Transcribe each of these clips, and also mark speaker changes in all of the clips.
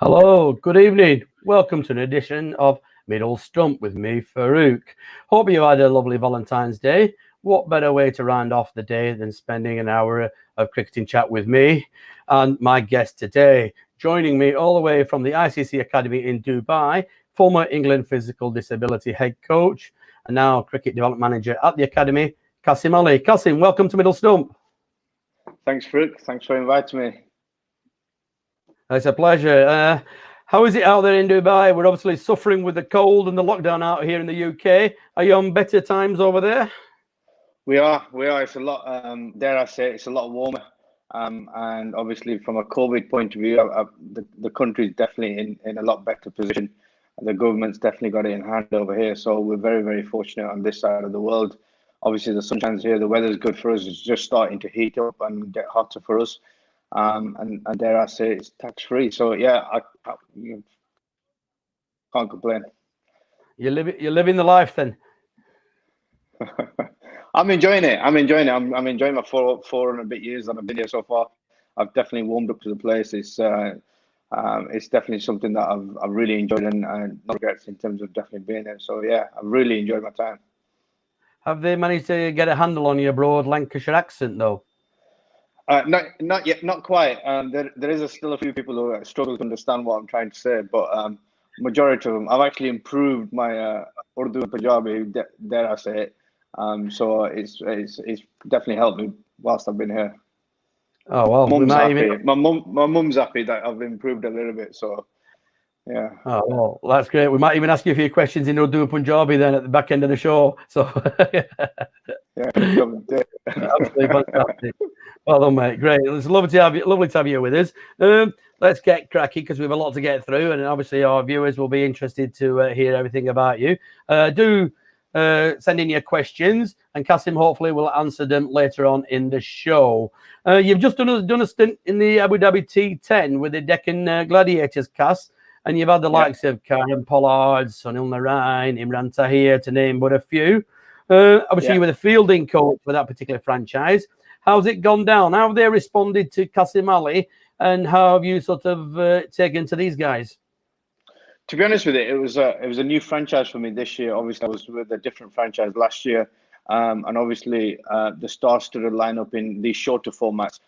Speaker 1: Hello, good evening. Welcome to an edition of Middle Stump with me, Farouk. Hope you had a lovely Valentine's Day. What better way to round off the day than spending an hour of cricketing chat with me and my guest today, joining me all the way from the ICC Academy in Dubai, former England physical disability head coach and now cricket development manager at the Academy, Qasim Ali. Qasim, welcome to Middle Stump.
Speaker 2: Thanks, Farouk. Thanks for inviting me.
Speaker 1: It's a pleasure. How is it out there in Dubai? We're obviously suffering with the cold and the lockdown out here in the UK. Are you on better times over there?
Speaker 2: We are. It's a lot, dare I say, it's a lot warmer. And obviously, from a COVID point of view, the country is definitely in a lot better position. The government's definitely got it in hand over here. So we're very, very fortunate on this side of the world. Obviously, the sunshine's here. The weather's good for us. It's just starting to heat up and get hotter for us. And dare I say, it's tax-free. So, yeah, I can't complain.
Speaker 1: You're living the life then.
Speaker 2: I'm enjoying it. I'm enjoying my four and a bit years that I've been here so far. I've definitely warmed up to the place. It's definitely something that I've really enjoyed and no regrets in terms of definitely being here. So yeah, I've really enjoyed my time.
Speaker 1: Have they managed to get a handle on your broad Lancashire accent though?
Speaker 2: Not yet, not quite. There is still a few people who struggle to understand what I'm trying to say, but majority of them, I've actually improved my Urdu and Punjabi, dare I say it. So it's definitely helped me whilst I've been here.
Speaker 1: Oh well,
Speaker 2: Mum's happy. My mum's happy that I've improved a little bit. So yeah.
Speaker 1: Oh well, that's great. We might even ask you a few questions in Urdu and Punjabi then at the back end of the show. So
Speaker 2: yeah,
Speaker 1: absolutely fantastic. Well done, mate. Great. It's lovely to have you with us. Let's get cracking because we have a lot to get through, and obviously our viewers will be interested to hear everything about you. Do send in your questions, and Qasim hopefully will answer them later on in the show. You've just done a stint in the Abu Dhabi T10 with the Deccan Gladiators cast, and you've had the likes of Karen Pollard, Sunil Narain, Imran Tahir, to name but a few. Obviously, you were the fielding coach for that particular franchise. How's it gone down? How have they responded to Qasim Ali, and how have you sort of taken to these guys?
Speaker 2: To be honest with it was a new franchise for me this year. Obviously, I was with a different franchise last year, and obviously the stars started line up in these shorter formats.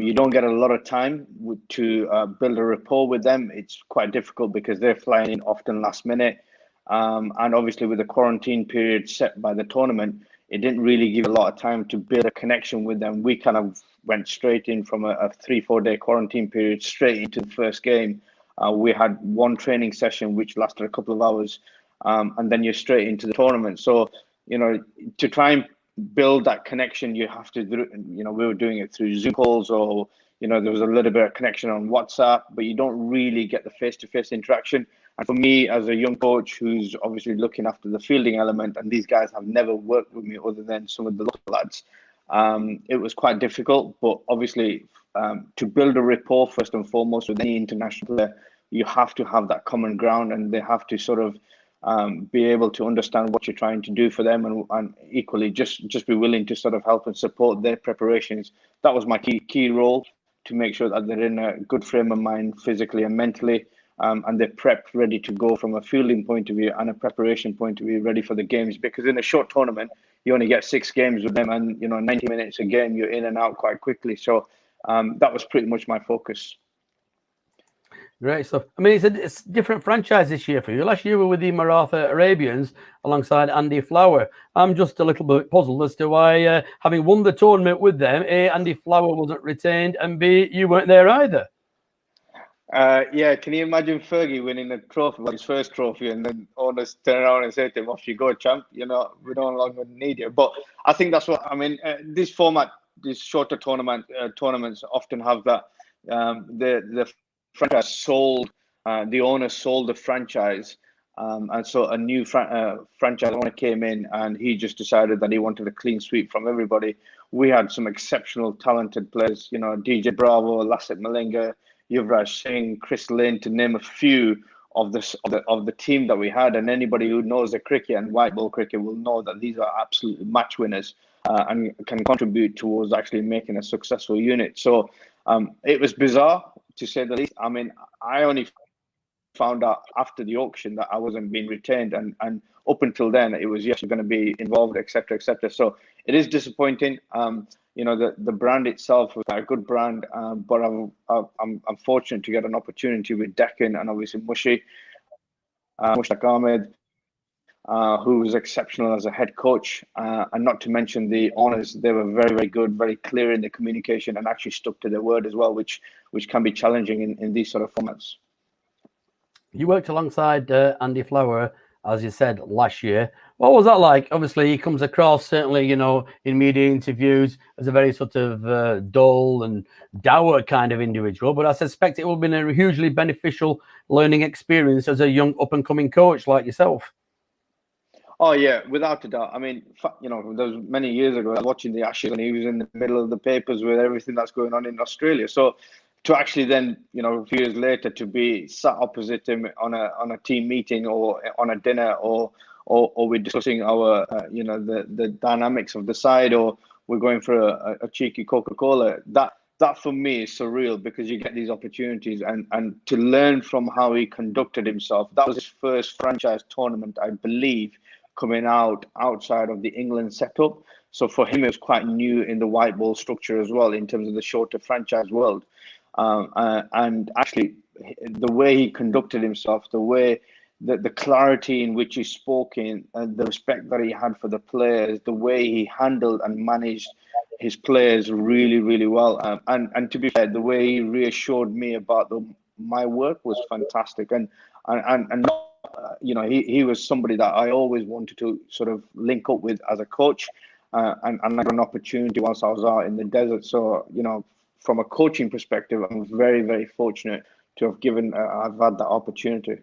Speaker 2: You don't get a lot of time to build a rapport with them. It's quite difficult because they're flying in often last minute, and obviously with the quarantine period set by the tournament, it didn't really give a lot of time to build a connection with them. We kind of went straight in from a 3-4 day quarantine period straight into the first game. We had one training session which lasted a couple of hours, and then you're straight into the tournament. So, to try and build that connection, you have to do, we were doing it through Zoom calls, or, there was a little bit of connection on WhatsApp, but you don't really get the face-to-face interaction. And for me, as a young coach who's obviously looking after the fielding element, and these guys have never worked with me other than some of the local lads, it was quite difficult. But obviously, to build a rapport first and foremost with any international player, you have to have that common ground, and they have to sort of be able to understand what you're trying to do for them, and equally just be willing to sort of help and support their preparations. That was my key role, to make sure that they're in a good frame of mind physically and mentally, and they're prepped, ready to go from a fielding point of view and a preparation point of view, ready for the games. Because in a short tournament, you only get 6 games with them, and 90 minutes a game, you're in and out quite quickly. So that was pretty much my focus.
Speaker 1: Great stuff. I mean, it's a different franchise this year for you. Last year we were with the Maratha Arabians alongside Andy Flower. I'm just a little bit puzzled as to why, having won the tournament with them, A, Andy Flower wasn't retained, and B, you weren't there either.
Speaker 2: Yeah, can you imagine Fergie winning a trophy, like his first trophy, and then owners turn around and say to him, "Off you go, champ. We no longer need you." But I think that's what I mean. This format, these shorter tournaments often have that. The franchise sold, the owner sold the franchise, and so a new franchise owner came in, and he just decided that he wanted a clean sweep from everybody. We had some exceptional, talented players, DJ Bravo, Lassit Malinga, Yuvraj Singh, Chris Lynn, to name a few of the team that we had. And anybody who knows the cricket and white ball cricket will know that these are absolute match winners, and can contribute towards actually making a successful unit. So it was bizarre, to say the least. I mean, I only found out after the auction that I wasn't being retained, and up until then it was, yes, you're going to be involved, etc., etc. So it is disappointing. The brand itself was a good brand, but I'm fortunate to get an opportunity with Deccan and obviously Mushtaq Ahmed, who was exceptional as a head coach, and not to mention the owners. They were very, very good, very clear in the communication, and actually stuck to their word as well, which can be challenging in these sort of formats.
Speaker 1: You worked alongside Andy Flower, as you said, last year. What was that like? Obviously, he comes across, certainly, in media interviews, as a very sort of dull and dour kind of individual. But I suspect it will have been a hugely beneficial learning experience as a young up-and-coming coach like yourself.
Speaker 2: Oh yeah, without a doubt. I mean, those many years ago, I was watching the Ashes, and he was in the middle of the papers with everything that's going on in Australia. So to actually then, a few years later, to be sat opposite him on a team meeting or on a dinner, or we're discussing our, the dynamics of the side, or we're going for a cheeky Coca-Cola. That for me is surreal, because you get these opportunities, and to learn from how he conducted himself. That was his first franchise tournament, I believe, coming outside of the England setup. So for him, it was quite new in the white ball structure as well, in terms of the shorter franchise world. And actually, the way he conducted himself, the way the clarity in which he spoke in, and the respect that he had for the players, the way he handled and managed his players really, really well. And to be fair, the way he reassured me about my work was fantastic. And he was somebody that I always wanted to sort of link up with as a coach, and I got an opportunity once I was out in the desert. So, from a coaching perspective, I'm very, very fortunate to have I've had that opportunity.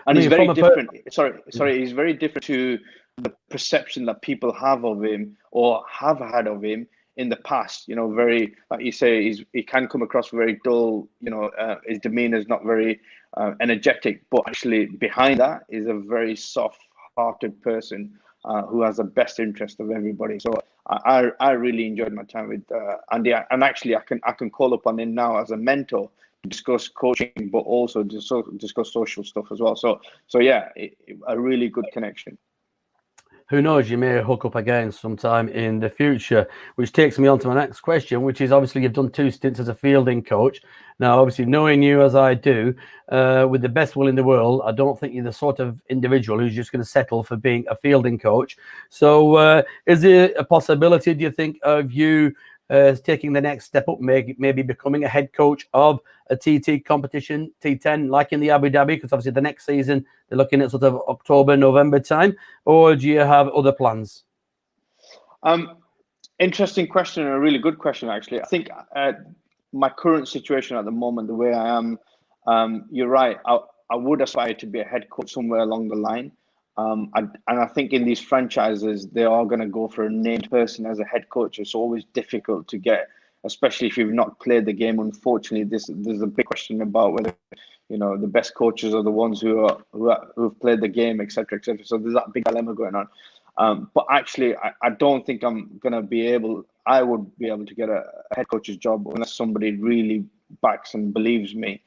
Speaker 2: And he's very different. He's very different to the perception that people have of him, or have had of him in the past. Very, like you say, he can come across very dull. His demeanor is not very energetic, but actually behind that is a very soft-hearted person who has the best interest of everybody. So I really enjoyed my time with Andy, and actually I can call upon him now as a mentor to discuss coaching, but also discuss social stuff as well. So yeah, a really good connection.
Speaker 1: Who knows, you may hook up again sometime in the future, which takes me on to my next question, which is, obviously you've done 2 stints as a fielding coach. Now, obviously, knowing you as I do, with the best will in the world, I don't think you're the sort of individual who's just going to settle for being a fielding coach. So is there a possibility, do you think, of you taking the next step up, maybe becoming a head coach of a TT competition, T10, like in the Abu Dhabi? Because obviously the next season they're looking at sort of October, November time. Or do you have other plans?
Speaker 2: Interesting question, and a really good question, actually. I think my current situation at the moment, the way I am, you're right. I would aspire to be a head coach somewhere along the line. And I think in these franchises, they are going to go for a named person as a head coach. It's always difficult to get, especially if you've not played the game. Unfortunately, there's a big question about whether the best coaches are the ones who've played the game, etc., etc. So there's that big dilemma going on. But actually, I don't think I'm going to be able. I would be able to get a head coach's job unless somebody really backs and believes me.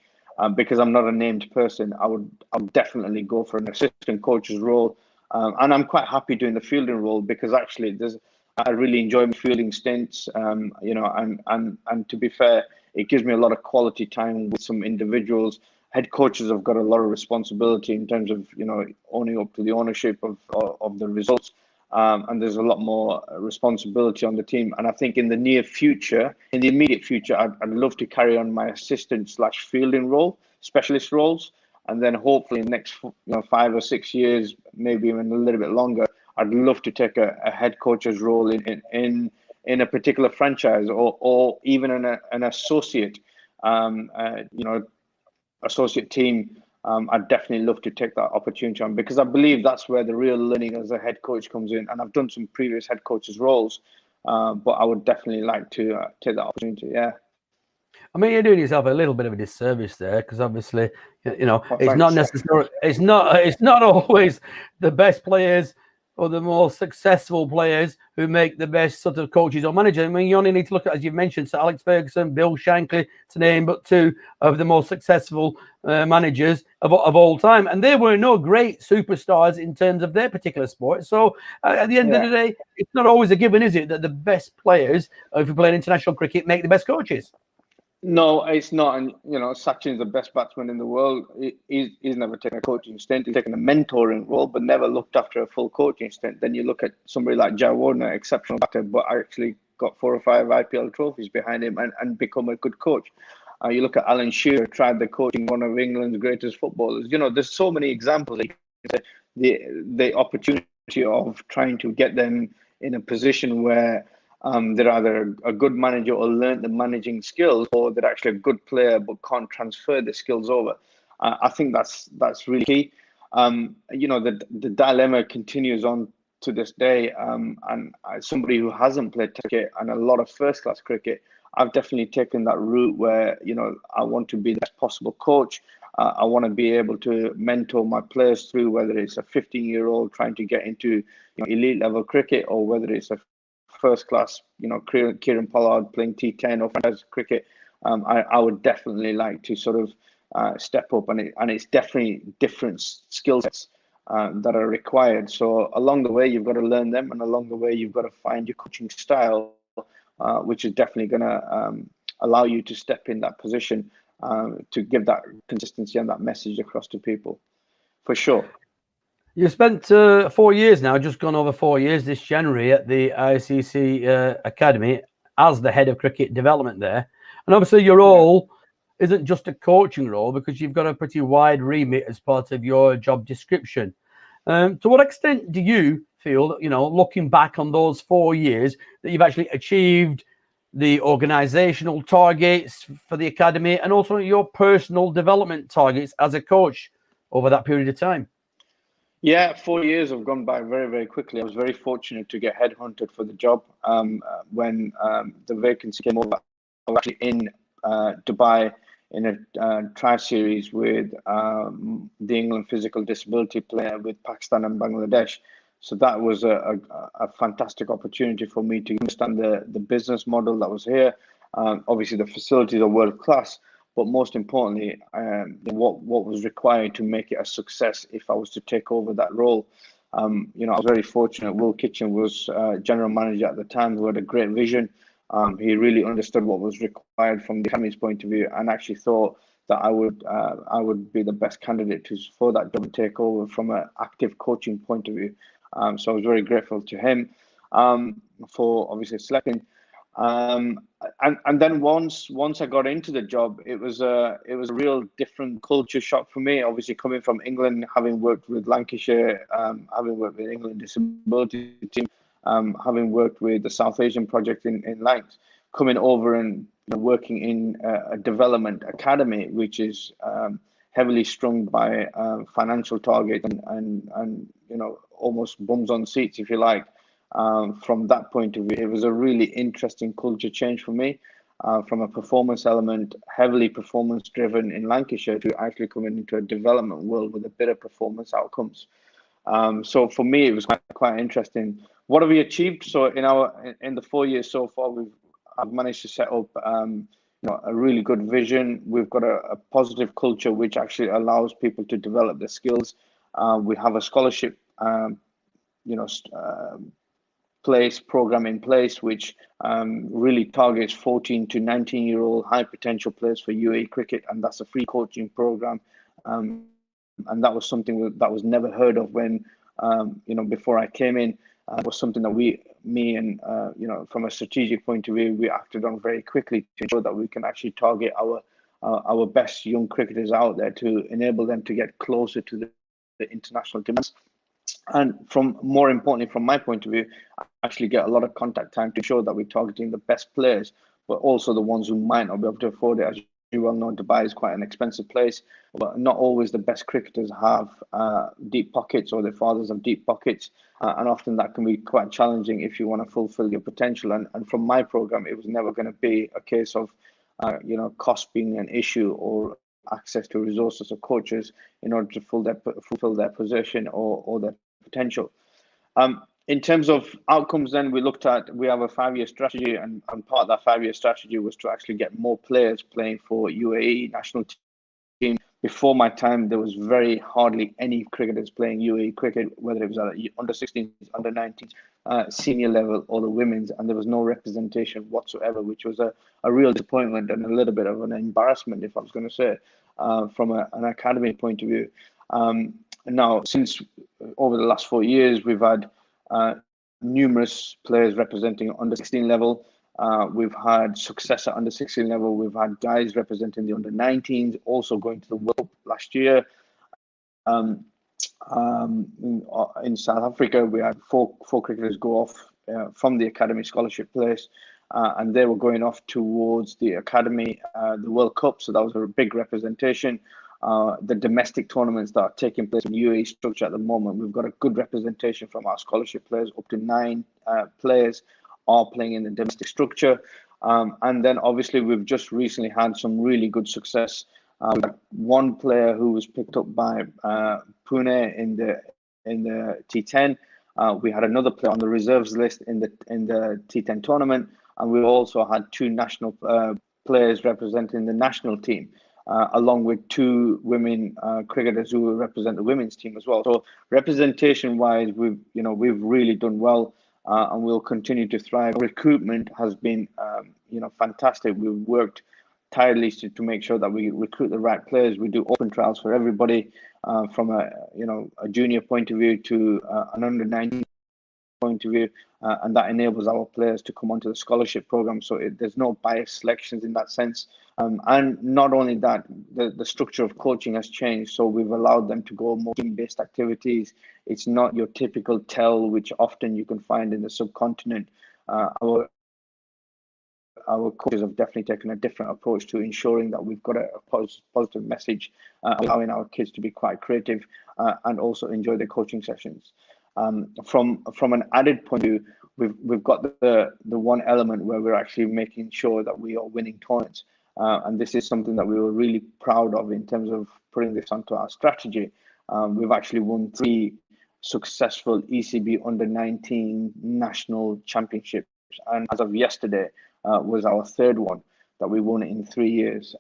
Speaker 2: Because I'm not a named person, I would definitely go for an assistant coach's role, and I'm quite happy doing the fielding role, because actually I really enjoy my fielding stints, and to be fair, it gives me a lot of quality time with some individuals. Head coaches have got a lot of responsibility in terms of owning up to the ownership of the results. And there's a lot more responsibility on the team. And I think in the immediate future, I'd love to carry on my assistant/fielding role, specialist roles. And then hopefully in the next 5 or 6 years, maybe even a little bit longer, I'd love to take a head coach's role in a particular franchise, or even an associate, associate team. I'd definitely love to take that opportunity on, because I believe that's where the real learning as a head coach comes in. And I've done some previous head coaches roles, but I would definitely like to take that opportunity. Yeah.
Speaker 1: I mean, you're doing yourself a little bit of a disservice there, because obviously, it's not necessarily, it's not always the best players or the more successful players who make the best sort of coaches or managers. I mean, you only need to look at, as you've mentioned, Sir Alex Ferguson, Bill Shankly, to name but two of the most successful managers of all time. And they were no great superstars in terms of their particular sport. So at the end of the day, it's not always a given, is it, that the best players, if you play in international cricket, make the best coaches?
Speaker 2: No, it's not. And, Sachin's the best batsman in the world. He's never taken a coaching stint. He's taken a mentoring role, but never looked after a full coaching stint. Then you look at somebody like Jai Warner, exceptional batter, but actually got 4 or 5 IPL trophies behind him and become a good coach. You look at Alan Shearer, tried the coaching one of England's greatest footballers. There's so many examples. The opportunity of trying to get them in a position where they're either a good manager or learn the managing skills, or they're actually a good player but can't transfer the skills over. I think that's really key. The dilemma continues on to this day. And as somebody who hasn't played cricket and a lot of first-class cricket, I've definitely taken that route where, I want to be the best possible coach. I want to be able to mentor my players through, whether it's a 15-year-old trying to get into elite level cricket, or whether it's a first class, Kieran Pollard playing T10 or franchise cricket. I would definitely like to sort of step up, and it's definitely different skill sets that are required. So along the way, you've got to learn them, and along the way, you've got to find your coaching style, which is definitely going to allow you to step in that position to give that consistency and that message across to people, for sure.
Speaker 1: You spent 4 years now, just gone over 4 years this January at the ICC Academy as the head of cricket development there. And obviously your role isn't just a coaching role, because you've got a pretty wide remit as part of your job description. To what extent do you feel, looking back on those 4 years, that you've actually achieved the organizational targets for the academy and also your personal development targets as a coach over that period of time?
Speaker 2: Yeah, 4 years have gone by very, very quickly. I was very fortunate to get headhunted for the job when the vacancy came over. I was actually in Dubai in a tri series with the England physical disability player with Pakistan and Bangladesh. So that was a fantastic opportunity for me to understand the business model that was here. Obviously, the facilities are world class, but most importantly, what was required to make it a success if I was to take over that role. I was very fortunate. Will Kitchen was general manager at the time, who had a great vision. He really understood what was required from the academy's point of view, and actually thought that I would be the best candidate for that job and take over from an active coaching point of view. So I was very grateful to him for obviously selecting. And then once I got into the job, it was a real different culture shock for me. Obviously, coming from England, having worked with Lancashire, having worked with England disability team, having worked with the South Asian project in Lancs, coming over and working in a development academy, which is heavily strung by financial targets and almost bums on seats, if you like. From that point of view, it was a really interesting culture change for me, from a performance element, heavily performance driven in Lancashire, to actually coming into a development world with a bit of performance outcomes. So for me, it was quite interesting. What have we achieved? So in the 4 years so far, I've managed to set up a really good vision. We've got a positive culture which actually allows people to develop their skills. We have a scholarship program in place, which really targets 14 to 19-year-old high potential players for UAE cricket, and that's a free coaching program. And that was something that was never heard of when before I came in. It was something that me and from a strategic point of view, we acted on very quickly to ensure that we can actually target our best young cricketers out there, to enable them to get closer to the international demands. And more importantly, from my point of view, I actually get a lot of contact time to ensure that we're targeting the best players, but also the ones who might not be able to afford it. As you well know, Dubai is quite an expensive place, but not always the best cricketers have deep pockets, or their fathers have deep pockets. And often that can be quite challenging if you want to fulfill your potential. And from my program, it was never going to be a case of, cost being an issue, or access to resources or coaches in order to fulfill their position or their potential. In terms of outcomes, then we have a 5-year strategy, and part of that 5-year strategy was to actually get more players playing for UAE national team. Before my time, there was hardly any cricketers playing UAE cricket, whether it was at under 16s, under 19s, senior level, or the women's, and there was no representation whatsoever, which was a real disappointment and a little bit of an embarrassment, if I was going to say, from an academy point of view. Now, since over the last 4 years, we've had numerous players representing under 16 level. We've had success at under 16 level. We've had guys representing the under 19s, also going to the World Cup last year. In South Africa, we had four cricketers go off from the academy scholarship place, and they were going off towards the academy, the World Cup. So that was a big representation. The domestic tournaments that are taking place in UAE structure at the moment, we've got a good representation from our scholarship players. Up to 9 players are playing in the domestic structure. And then obviously we've just recently had some really good success. One player who was picked up by Pune in the T10. We had another player on the reserves list in the T10 tournament, and we also had 2 national players representing the national team, along with 2 women cricketers who will represent the women's team as well. So representation-wise, we've really done well, and we'll continue to thrive. Recruitment has been fantastic. We've worked tirelessly to make sure that we recruit the right players. We do open trials for everybody, from a junior point of view to an under 19 point of view, and that enables our players to come onto the scholarship program. So there's no biased selections in that sense. And not only that, the structure of coaching has changed. So we've allowed them to go more team-based activities. It's not your typical tell, which often you can find in the subcontinent. Our coaches have definitely taken a different approach to ensuring that we've got a positive message, allowing our kids to be quite creative and also enjoy their coaching sessions. From an added point of view, we've got the one element where we're actually making sure that we are winning tournaments, and this is something that we were really proud of in terms of putting this onto our strategy. We've actually won 3 successful ECB under 19 national championships, and as of yesterday was our 3rd one that we won in 3 years.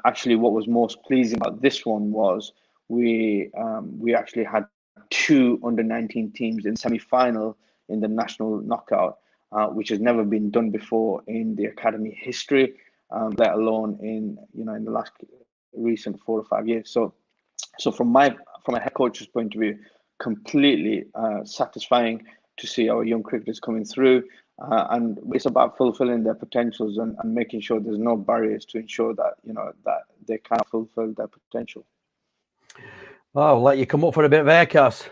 Speaker 2: Actually, what was most pleasing about this one was we actually had 2 under 19 teams in semi-final in the national knockout, which has never been done before in the academy history, let alone in the last recent 4 or 5 years. So from a head coach's point of view, completely satisfying to see our young cricketers coming through, and it's about fulfilling their potentials and making sure there's no barriers to ensure that that they can fulfill their potential.
Speaker 1: I'll let you come up for a bit of air, Cass.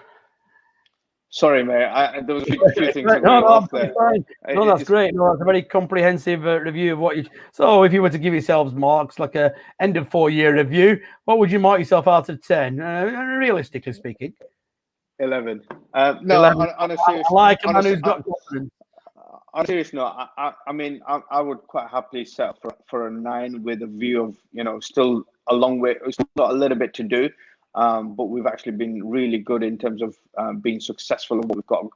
Speaker 2: Sorry, mate. There was a few things that
Speaker 1: no,
Speaker 2: were off there.
Speaker 1: Fine. No, that's great. No, that's a very comprehensive review of what you. So, if you were to give yourselves marks, like a end of 4-year review, what would you mark yourself out of 10? Realistically speaking,
Speaker 2: 11.
Speaker 1: No, 11. On a serious, I like a man who's got confidence.
Speaker 2: On a serious note, I mean, I would quite happily set for a 9 with a view of still a long way. It's got a little bit to do. But we've actually been really good in terms of being successful in what we've got,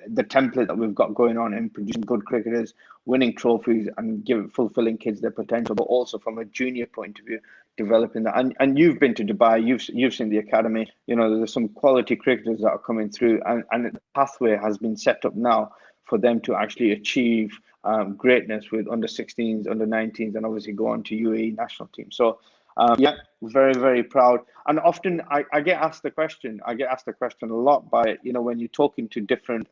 Speaker 2: the template that we've got going on in producing good cricketers, winning trophies, and fulfilling kids their potential, but also from a junior point of view, developing that. And you've been to Dubai, you've seen the academy. There's some quality cricketers that are coming through, and the pathway has been set up now for them to actually achieve greatness with under 16s, under 19s, and obviously go on to UAE national team. So. Yeah, very, very proud. And often I get asked the question. I get asked the question a lot by when you're talking to different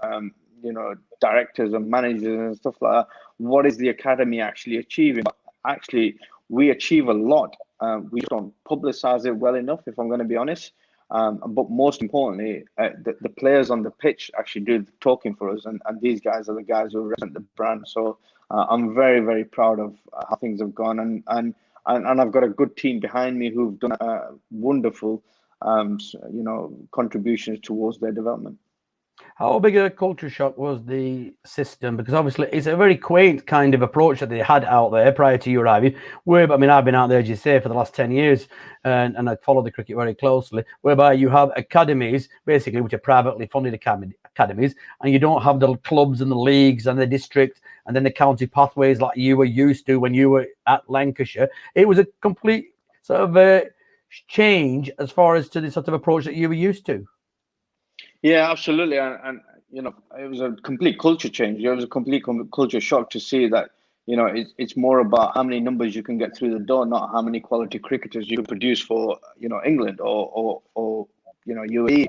Speaker 2: directors and managers and stuff like that. What is the academy actually achieving? Actually, we achieve a lot. We don't publicize it well enough, if I'm going to be honest. But most importantly, the players on the pitch actually do the talking for us, and these guys are the guys who represent the brand. So I'm very, very proud of how things have gone, and I've got a good team behind me who've done wonderful, contributions towards their development.
Speaker 1: How big a culture shock was the system? Because obviously it's a very quaint kind of approach that they had out there prior to you arriving. I've been out there, as you say, for the last 10 years, and I follow the cricket very closely, whereby you have academies, basically, which are privately funded academies, and you don't have the clubs and the leagues and the district and then the county pathways like you were used to when you were at Lancashire. It was a complete sort of change as far as to the sort of approach that you were used to.
Speaker 2: Yeah, absolutely, and it was a complete culture change. It was a complete culture shock to see that it's more about how many numbers you can get through the door, not how many quality cricketers you produce for England or UAE,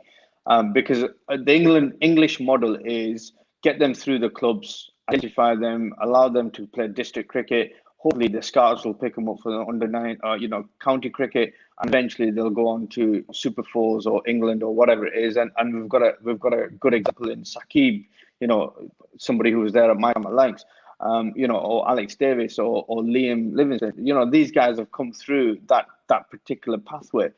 Speaker 2: because the English model is get them through the clubs, identify them, allow them to play district cricket. Hopefully, the scouts will pick them up for the under-9, county cricket, and eventually they'll go on to Super Fours or England or whatever it is. And we've got a good example in Saqib, somebody who was there at my Lancs, or Alex Davis or Liam Livingston. These guys have come through that particular pathway.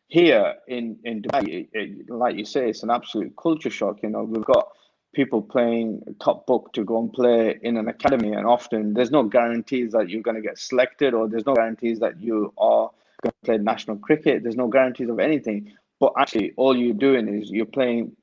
Speaker 2: Here in Dubai, like you say, it's an absolute culture shock. We've got people playing top book to go and play in an academy, and often there's no guarantees that you're going to get selected, or there's no guarantees that you are going to play national cricket. There's no guarantees of anything. But actually, all you're doing is you're paying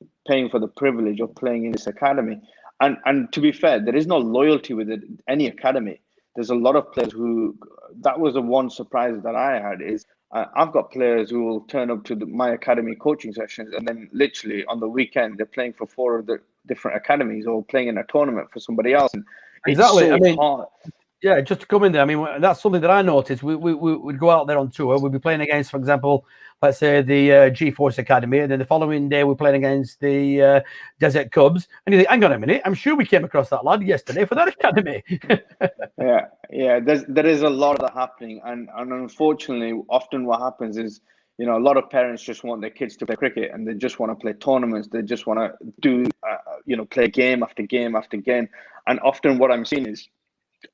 Speaker 2: for the privilege of playing in this academy. And to be fair, there is no loyalty with any academy. There's a lot of players who, that was the one surprise that I had, is I've got players who will turn up to my academy coaching sessions, and then literally on the weekend they're playing for 4 of the different academies or playing in a tournament for somebody else. And
Speaker 1: exactly.
Speaker 2: It's so hard.
Speaker 1: Yeah, just to come in there, I mean, that's something that I noticed. We'd go out there on tour. We'd be playing against, for example, let's say the G-Force Academy, and then the following day we're playing against the Desert Cubs. And you think, hang on a minute, I'm sure we came across that lad yesterday for that academy.
Speaker 2: Yeah. There is a lot of that happening, and unfortunately, often what happens is, a lot of parents just want their kids to play cricket, and they just want to play tournaments. They just want to do, play game after game after game. And often what I'm seeing is,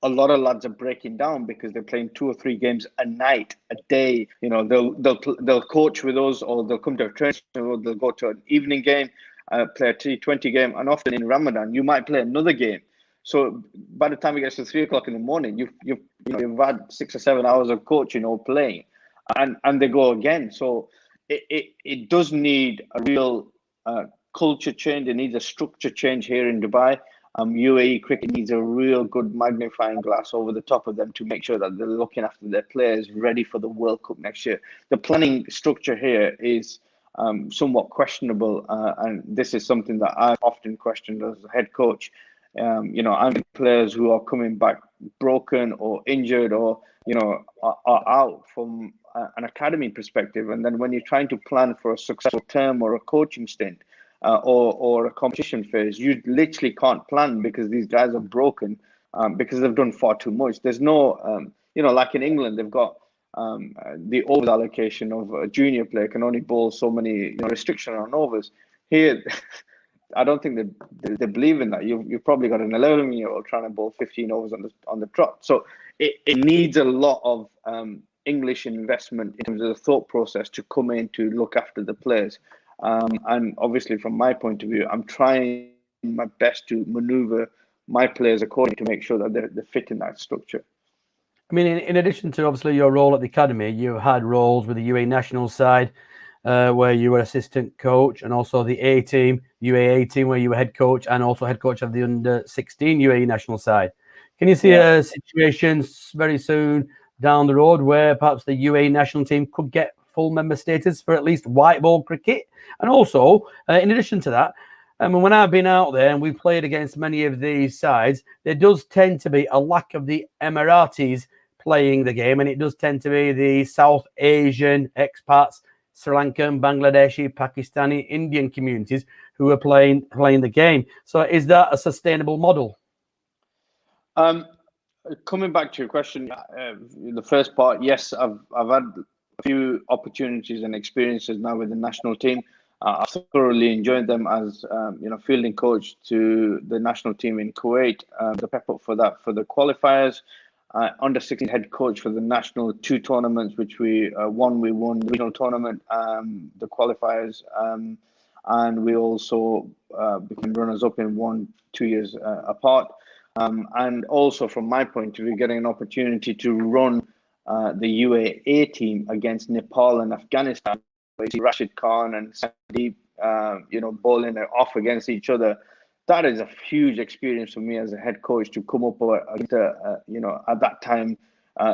Speaker 2: a lot of lads are breaking down because they're playing 2 or 3 games a night, a day. They'll coach with us, or they'll come to a training, or they'll go to an evening game, play a T20 game, and often in Ramadan you might play another game. So by the time it gets to 3 o'clock in the morning, you've had 6 or 7 hours of coaching or playing, and they go again. So it does need a real culture change. It needs a structure change here in Dubai. UAE cricket needs a real good magnifying glass over the top of them to make sure that they're looking after their players ready for the World Cup next year. The planning structure here is somewhat questionable, and this is something that I've often questioned as a head coach. I'm players who are coming back broken or injured, or are out from an academy perspective, and then when you're trying to plan for a successful term or a coaching stint, or a competition phase, you literally can't plan because these guys are broken because they've done far too much. There's no, like in England, they've got the overs allocation of a junior player can only bowl so many restriction on overs. Here, I don't think they believe in that. You've probably got an 11-year-old trying to bowl 15 overs on the trot. So it needs a lot of English investment in terms of the thought process to come in to look after the players. And obviously, from my point of view, I'm trying my best to maneuver my players accordingly to make sure that they're fit in that structure.
Speaker 1: I mean, in addition to obviously your role at the academy, you've had roles with the UAE national side, where you were assistant coach, and also the A team, UAE team, where you were head coach, and also head coach of the under-16 UAE national side. Can you see a situation very soon down the road where perhaps the UAE national team could get full member status for at least white ball cricket? And also, in addition to that, when I've been out there and we've played against many of these sides, there does tend to be a lack of the Emiratis playing the game, and it does tend to be the South Asian expats, Sri Lankan, Bangladeshi, Pakistani, Indian communities who are playing the game. So is that a sustainable model?
Speaker 2: Coming back to your question, the first part, yes, I've had a few opportunities and experiences now with the national team. I thoroughly enjoyed them as fielding coach to the national team in Kuwait, the pep up for that for the qualifiers, under 16 head coach for the national 2 tournaments, which we won. We won the regional tournament, the qualifiers, and we also became runners up in 1-2 years apart. And also, from my point of view, getting an opportunity to run the UAE team against Nepal and Afghanistan, where Rashid Khan and Sandeep bowling off against each other. That is a huge experience for me as a head coach to come up against at that time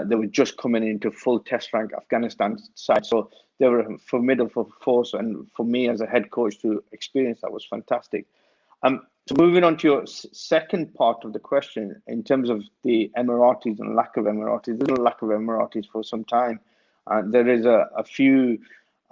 Speaker 2: they were just coming into full test rank Afghanistan side, so they were a formidable force, and for me as a head coach to experience that was fantastic. So moving on to your second part of the question, in terms of the Emiratis and lack of Emiratis, there's a lack of Emiratis for some time. There is a few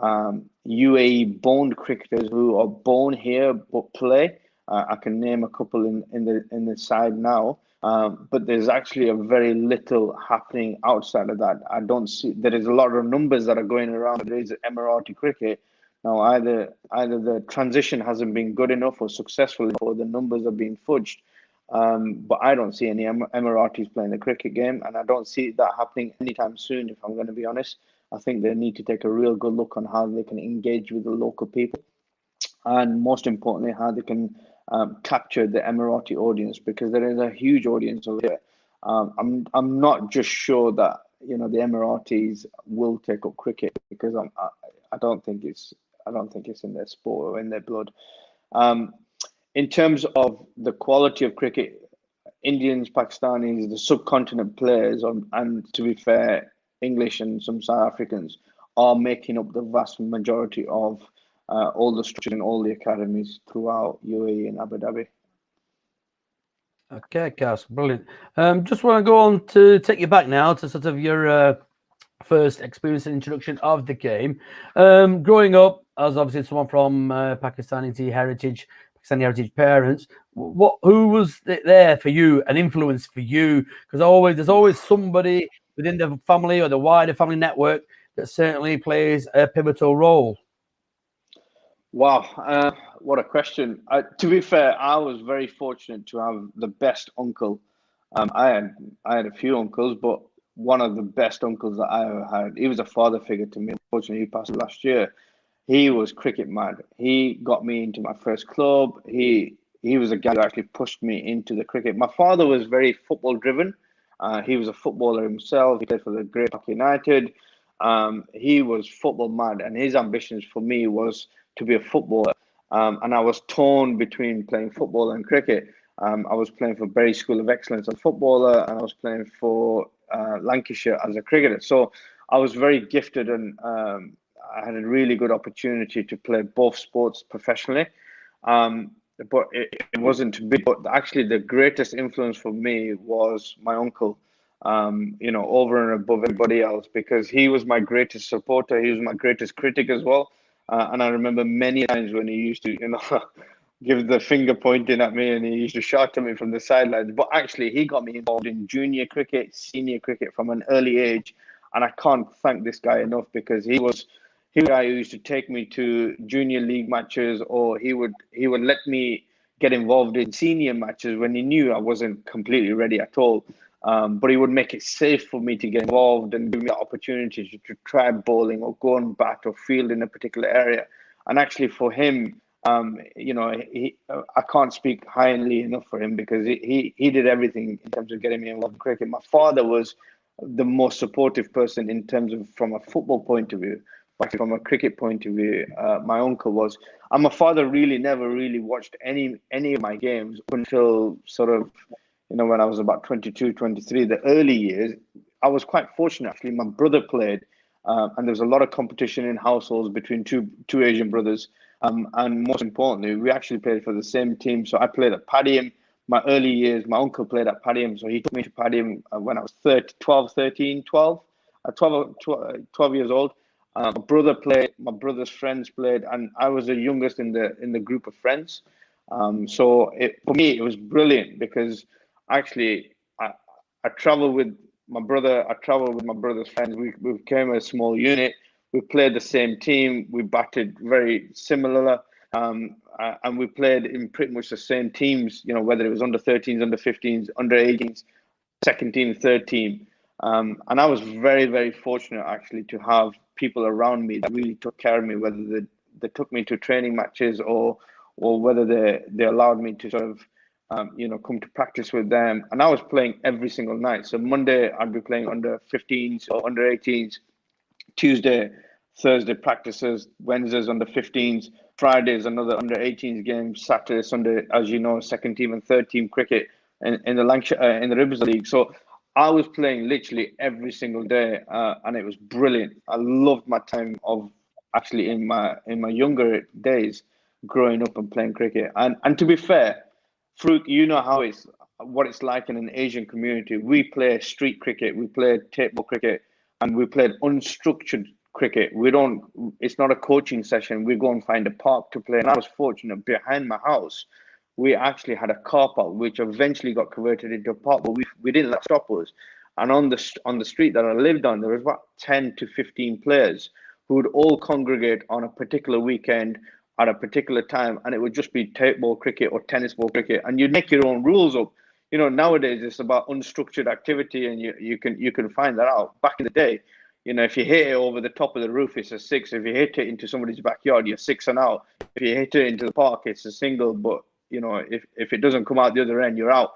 Speaker 2: UAE born cricketers who are born here but play. I can name a couple in the side now, but there's actually a very little happening outside of that. I don't see there is a lot of numbers that are going around. There is Emirati cricket. Now, either the transition hasn't been good enough or successful, or the numbers are being fudged. But I don't see any Emiratis playing the cricket game, and I don't see that happening anytime soon, if I'm going to be honest. I think they need to take a real good look on how they can engage with the local people, and most importantly, how they can capture the Emirati audience, because there is a huge audience over here. I'm not just sure that the Emiratis will take up cricket, because I don't think it's in their sport or in their blood. In terms of the quality of cricket, Indians, Pakistanis, the subcontinent players, and to be fair, English and some South Africans are making up the vast majority of all the structures and all the academies throughout UAE and Abu Dhabi.
Speaker 1: Okay, Cas, brilliant. Just want to go on to take you back now to sort of your first experience and introduction of the game. Growing up as obviously someone from Pakistani heritage parents, who was there for you, an influence for you? Because there's always somebody within the family or the wider family network that certainly plays a pivotal role.
Speaker 2: Wow, what a question. To be fair, I was very fortunate to have the best uncle. I had a few uncles, but one of the best uncles that I ever had. He was a father figure to me. Unfortunately, he passed last year. He was cricket mad. He got me into my first club. He was a guy who actually pushed me into the cricket. My father was very football driven. He was a footballer himself. He played for the Great Park United. He was football mad, and his ambitions for me was to be a footballer. And I was torn between playing football and cricket. I was playing for Bury School of Excellence as a footballer, and I was playing for Lancashire as a cricketer. So I was very gifted, and I had a really good opportunity to play both sports professionally. But it wasn't big. But actually, the greatest influence for me was my uncle, over and above everybody else, because he was my greatest supporter. He was my greatest critic as well. And I remember many times when he used to, give the finger pointing at me, and he used to shout at me from the sidelines. But actually, he got me involved in junior cricket, senior cricket from an early age. And I can't thank this guy enough, because he was the guy who used to take me to junior league matches, or he would let me get involved in senior matches when he knew I wasn't completely ready at all. But he would make it safe for me to get involved and give me the opportunity to try bowling or go on bat or field in a particular area. And actually, for him, I can't speak highly enough for him, because he did everything in terms of getting me involved in cricket. My father was the most supportive person in terms of from a football point of view, but from a cricket point of view, my uncle was. And my father really never really watched any of my games until sort of, when I was about 22, 23, the early years. I was quite fortunate, actually. My brother played, and there was a lot of competition in households between two Asian brothers. And most importantly, we actually played for the same team. So I played at Padiham. My early years, my uncle played at Padiham. So he took me to Padiham when I was 12 years old. My brother played, my brother's friends played, and I was the youngest in the group of friends. So for me, it was brilliant, because actually I traveled with my brother. I traveled with my brother's friends. We became a small unit. We played the same team. We batted very similar, and we played in pretty much the same teams. Whether it was under 13s, under 15s, under 18s, second team, third team. And I was very, very fortunate, actually, to have people around me that really took care of me, whether they took me to training matches or whether they allowed me to sort of come to practice with them. And I was playing every single night. So Monday I'd be playing under 15s or under 18s. Tuesday, Thursday practices, Wednesdays under 15s, Fridays another under 18s game, Saturday, Sunday, as you know, second team and third team cricket in the Lancashire in the Rivers League. So I was playing literally every single day, and it was brilliant. I loved my time of actually in my younger days growing up and playing cricket. And to be fair, Farouk, you know how it's what it's like in an Asian community. We play street cricket, we play tape ball cricket, and we played unstructured cricket. We don't. It's not a coaching session. We go and find a park to play. And I was fortunate. Behind my house, we actually had a car park, which eventually got converted into a park. But we didn't let stop us. And on the street that I lived on, there was about 10 to 15 players who would all congregate on a particular weekend at a particular time, and it would just be tape ball cricket or tennis ball cricket, and you'd make your own rules up. You know, nowadays it's about unstructured activity, and you can find that out. Back in the day, you know, if you hit it over the top of the roof, it's a six. If you hit it into somebody's backyard, you're 6 and out. If you hit it into the park, it's a single. But you know, if it doesn't come out the other end, you're out.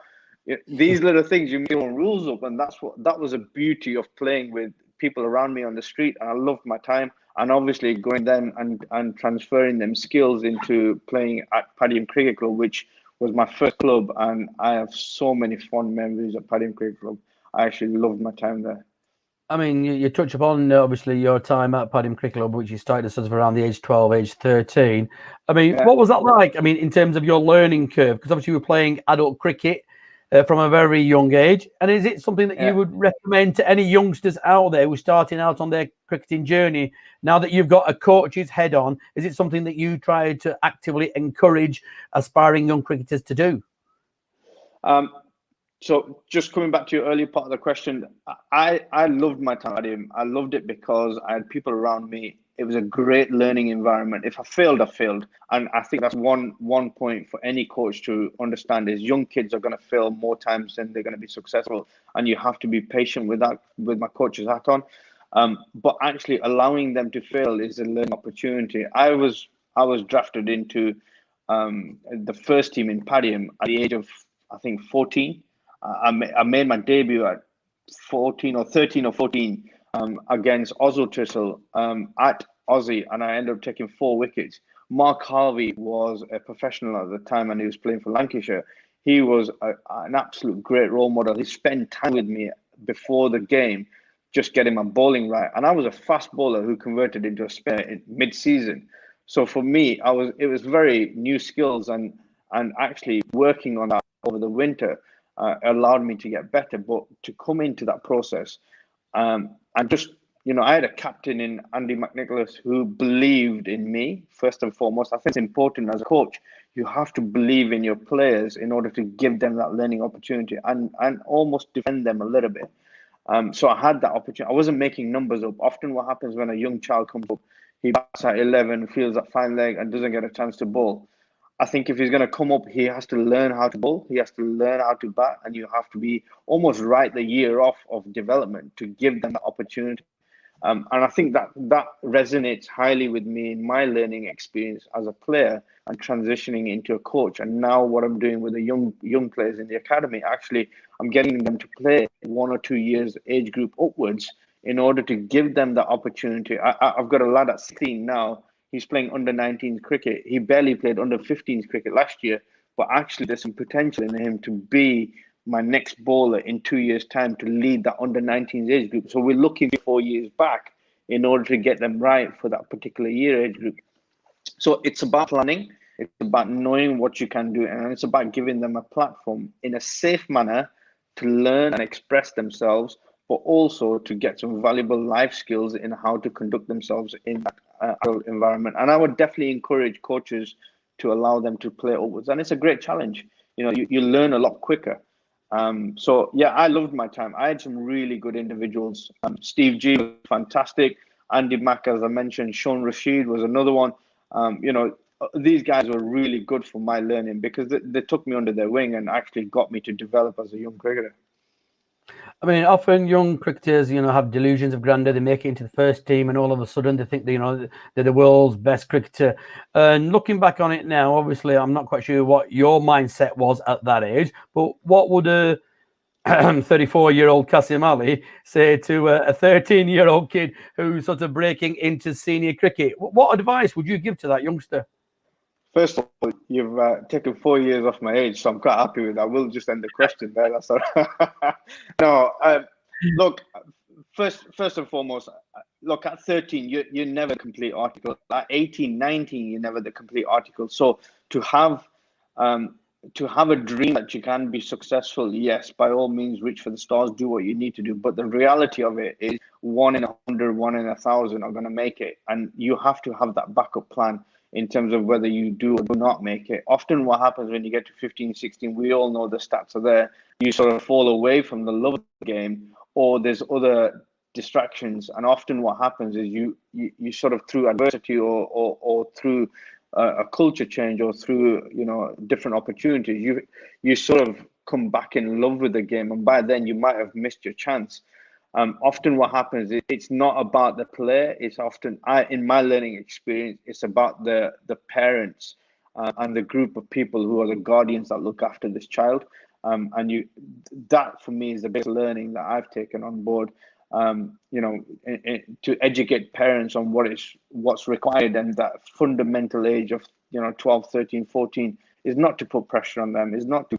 Speaker 2: These little things, you make your own rules up, and that was a beauty of playing with people around me on the street. And I loved my time, and obviously going then and transferring them skills into playing at Padiham Cricket Club, which was my first club, and I have so many fond memories at Padiham Cricket Club. I actually loved my time there.
Speaker 1: I mean, you touch upon obviously your time at Padiham Cricket Club, which you started sort of around the age 12, age 13. I mean,
Speaker 2: Yeah.
Speaker 1: what was that like? I mean, in terms of your learning curve, because obviously you were playing adult cricket from a very young age. And is it something that you would recommend to any youngsters out there who are starting out on their cricketing journey? Now that you've got a coach's head on, is it something that you try to actively encourage aspiring young cricketers to do?
Speaker 2: So just coming back to your earlier part of the question, I loved my time at him. I loved it because I had people around me. It was a great learning environment. If I failed, I failed. And I think that's one point for any coach to understand is young kids are going to fail more times than they're going to be successful. And you have to be patient with that, with my coach's hat on. But actually allowing them to fail is a learning opportunity. I was drafted into the first team in Padiham at the age of, I think, 14. I made my debut at 14 or 13 or 14 against Oslo Thistle at Aussie, and I ended up taking 4 wickets. Mark Harvey was a professional at the time, and he was playing for Lancashire. He was an absolute great role model. He spent time with me before the game, just getting my bowling right. And I was a fast bowler who converted into a spinner in mid-season. So for me, it was very new skills, and actually working on that over the winter allowed me to get better. But to come into that process, and just, you know, I had a captain in Andy McNicholas who believed in me first and foremost. I think it's important as a coach, you have to believe in your players in order to give them that learning opportunity and almost defend them a little bit. So I had that opportunity. I wasn't making numbers up. Often what happens when a young child comes up, he bats at 11, feels that fine leg and doesn't get a chance to bowl. I think if he's going to come up, he has to learn how to bowl. He has to learn how to bat, and you have to be almost right the year off of development to give them the opportunity. And I think that resonates highly with me in my learning experience as a player and transitioning into a coach. And now what I'm doing with the young players in the academy, actually, I'm getting them to play 1 or 2 years age group upwards in order to give them the opportunity. I've got a lad at 16 now. He's playing under 19s cricket. He barely played under 15s cricket last year, but actually there's some potential in him to be my next bowler in 2 years' time to lead that under 19s age group. So we're looking 4 years back in order to get them right for that particular year age group. So it's about planning. It's about knowing what you can do, and it's about giving them a platform in a safe manner to learn and express themselves, but also to get some valuable life skills in how to conduct themselves in that adult environment. And I would definitely encourage coaches to allow them to play upwards. And it's a great challenge. You know, you learn a lot quicker. So yeah, I loved my time. I had some really good individuals. Steve G was fantastic. Andy Mack, as I mentioned, Sean Rashid was another one. You know, these guys were really good for my learning because they took me under their wing and actually got me to develop as a young cricketer.
Speaker 1: I mean, often young cricketers, you know, have delusions of grandeur. They make it into the first team, and all of a sudden they think, you know, they're the world's best cricketer. And looking back on it now, obviously, I'm not quite sure what your mindset was at that age. But what would 34-year-old Qasim Ali say to a 13-year-old kid who's sort of breaking into senior cricket? What advice would you give to that youngster?
Speaker 2: First of all, you've taken 4 years off my age, so I'm quite happy with that. We'll just end the question there. That's all right. No, look, first and foremost, look, at 13, you're never the complete article. At 18, 19, you're never the complete article. So to have a dream that you can be successful, yes, by all means, reach for the stars, do what you need to do. But the reality of it is 1 in 100, 1 in 1,000 are going to make it. And you have to have that backup plan in terms of whether you do or do not make it. Often what happens when you get to 15, 16, we all know the stats are there. You sort of fall away from the love of the game, or there's other distractions. And often what happens is you sort of, through adversity or through a culture change, or through different opportunities, you sort of come back in love with the game, and by then you might have missed your chance. Often what happens is it's not about the player. It's often, in my learning experience, it's about the parents and the group of people who are the guardians that look after this child. That for me is the biggest learning that I've taken on board. To educate parents on what's required, and that fundamental age of 12, 13, 14 is not to put pressure on them, is not to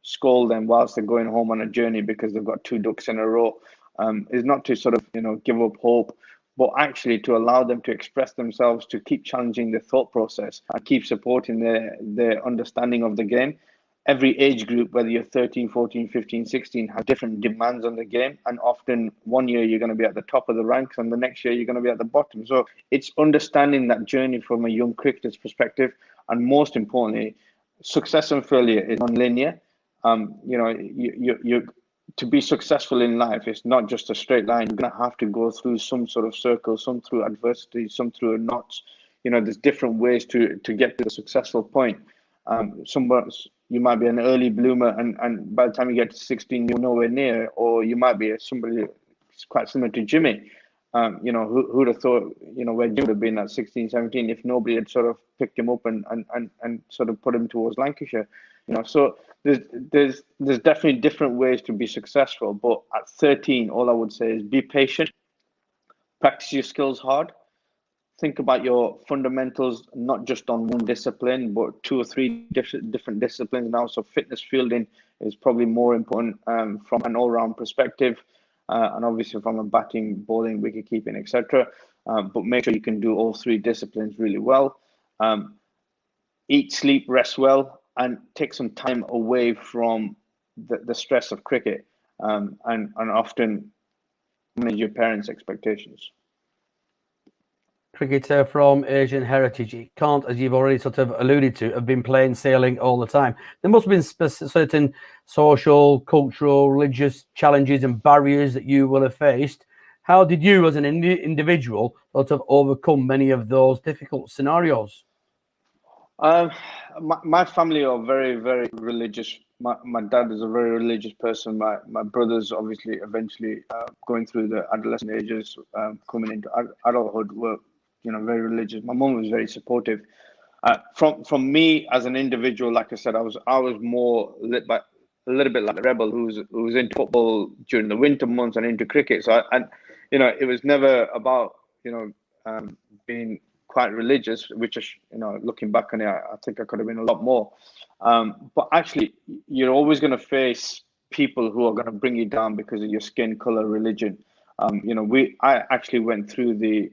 Speaker 2: scold them whilst they're going home on a journey because they've got 2 ducks in a row, is not to sort of give up hope, but actually to allow them to express themselves, to keep challenging the thought process and keep supporting their understanding of the game. Every age group, whether you're 13, 14, 15, 16, has different demands on the game. And often one year you're going to be at the top of the ranks and the next year you're going to be at the bottom. So it's understanding that journey from a young cricketer's perspective. And most importantly, success and failure is non-linear. To be successful in life, it's not just a straight line. You're going to have to go through some sort of circle, some through adversity, some through a notch. There's different ways to get to the successful point. You might be an early bloomer, and by the time you get to 16, you're nowhere near, or you might be somebody quite similar to Jimmy. Who'd have thought, where Jimmy would have been at 16, 17 if nobody had sort of picked him up and sort of put him towards Lancashire. So there's definitely different ways to be successful. But at 13, all I would say is be patient, practice your skills hard. Think about your fundamentals, not just on one discipline, but 2 or 3 different disciplines now. So fitness, fielding is probably more important from an all-round perspective, and obviously from a batting, bowling, wicket keeping, etc. But make sure you can do all 3 disciplines really well. Eat, sleep, rest well, and take some time away from the stress of cricket, and often manage your parents' expectations.
Speaker 1: Cricketer from Asian heritage, it can't, as you've already sort of alluded to, have been plain sailing all the time. There must have been certain social, cultural, religious challenges and barriers that you will have faced. How did you, as an individual, sort of overcome many of those difficult scenarios?
Speaker 2: My family are very, very religious. My dad is a very religious person. My brothers, obviously, eventually going through the adolescent ages, coming into adulthood, were very religious. My mum was very supportive. From me as an individual, like I said, I was more lit by a little bit like the rebel who's into football during the winter months and into cricket. So it was never about being quite religious, which is looking back on it, I think I could have been a lot more. But actually, you're always going to face people who are going to bring you down because of your skin color, religion. I actually went through the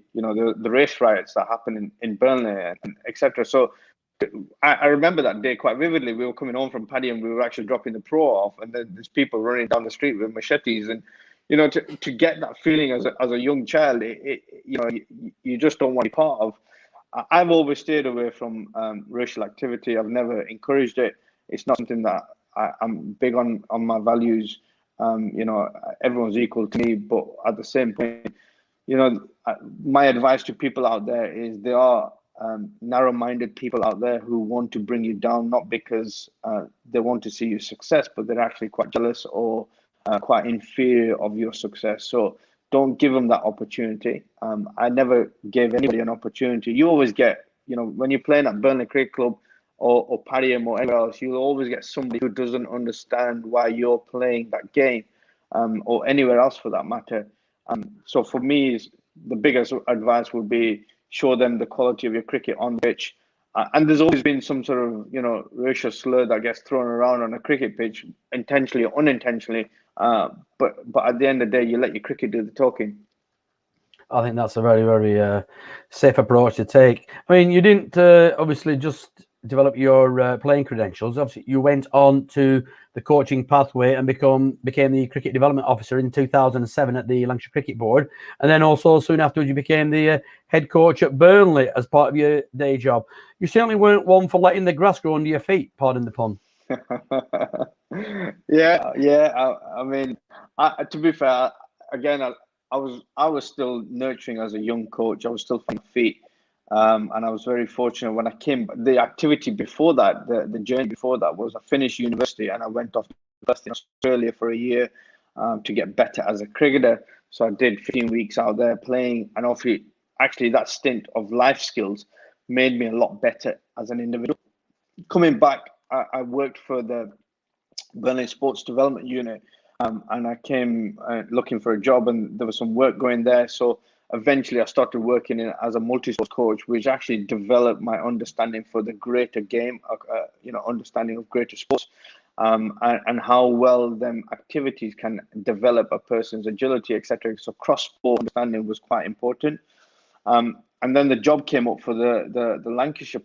Speaker 2: race riots that happened in Burnley and etc. So I remember that day quite vividly. We were coming home from Paddy and we were actually dropping the pro off, and then there's people running down the street with machetes, and to get that feeling as a young child, you just don't want to be part of. I've always stayed away from racial activity. I've never encouraged it. It's not something that I'm big on my values. Everyone's equal to me, but at the same point, my advice to people out there is there are narrow-minded people out there who want to bring you down, not because they want to see your success, but they're actually quite jealous or quite in fear of your success. So don't give them that opportunity. I never gave anybody an opportunity. You always get, when you're playing at Burnley Cricket Club, or Padium or anywhere else, you'll always get somebody who doesn't understand why you're playing that game, or anywhere else for that matter. So for me, the biggest advice would be show them the quality of your cricket on the pitch. And there's always been some sort of, racial slur that gets thrown around on a cricket pitch, intentionally or unintentionally. But at the end of the day, you let your cricket do the talking.
Speaker 1: I think that's a very, very safe approach to take. I mean, you didn't obviously just develop your playing credentials. Obviously, you went on to the coaching pathway and became the cricket development officer in 2007 at the Lancashire Cricket Board, and then also soon afterwards you became the head coach at Burnley as part of your day job. You certainly weren't one for letting the grass grow under your feet. Pardon the pun.
Speaker 2: Yeah. I mean, to be fair, again, I was still nurturing as a young coach. I was still on my feet, and I was very fortunate when I came. The activity before that, the journey before that, was I finished university and I went off to university in Australia for a year to get better as a cricketer. So I did 15 weeks out there playing, and actually that stint of life skills made me a lot better as an individual. Coming back, I worked for the Burnley Sports Development Unit, and I came looking for a job, and there was some work going there. So eventually I started working as a multi-sport coach, which actually developed my understanding for the greater game, understanding of greater sports, and how well them activities can develop a person's agility, etc. So cross-sport understanding was quite important. And then the job came up for the Lancashire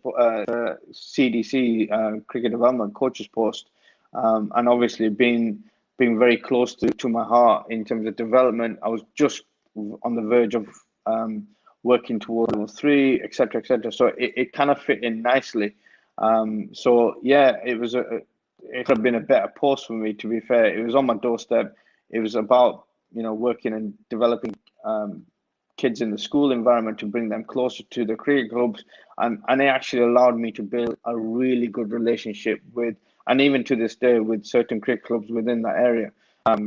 Speaker 2: CDC cricket development coaches post, and obviously being very close to my heart in terms of development, I was just on the verge of working towards level 3, etc., etc. So it kind of fit in nicely. So yeah, it could have been a better post for me. To be fair, it was on my doorstep. It was about working and developing kids in the school environment to bring them closer to the cricket clubs, and it actually allowed me to build a really good relationship with, and even to this day, with certain cricket clubs within that area.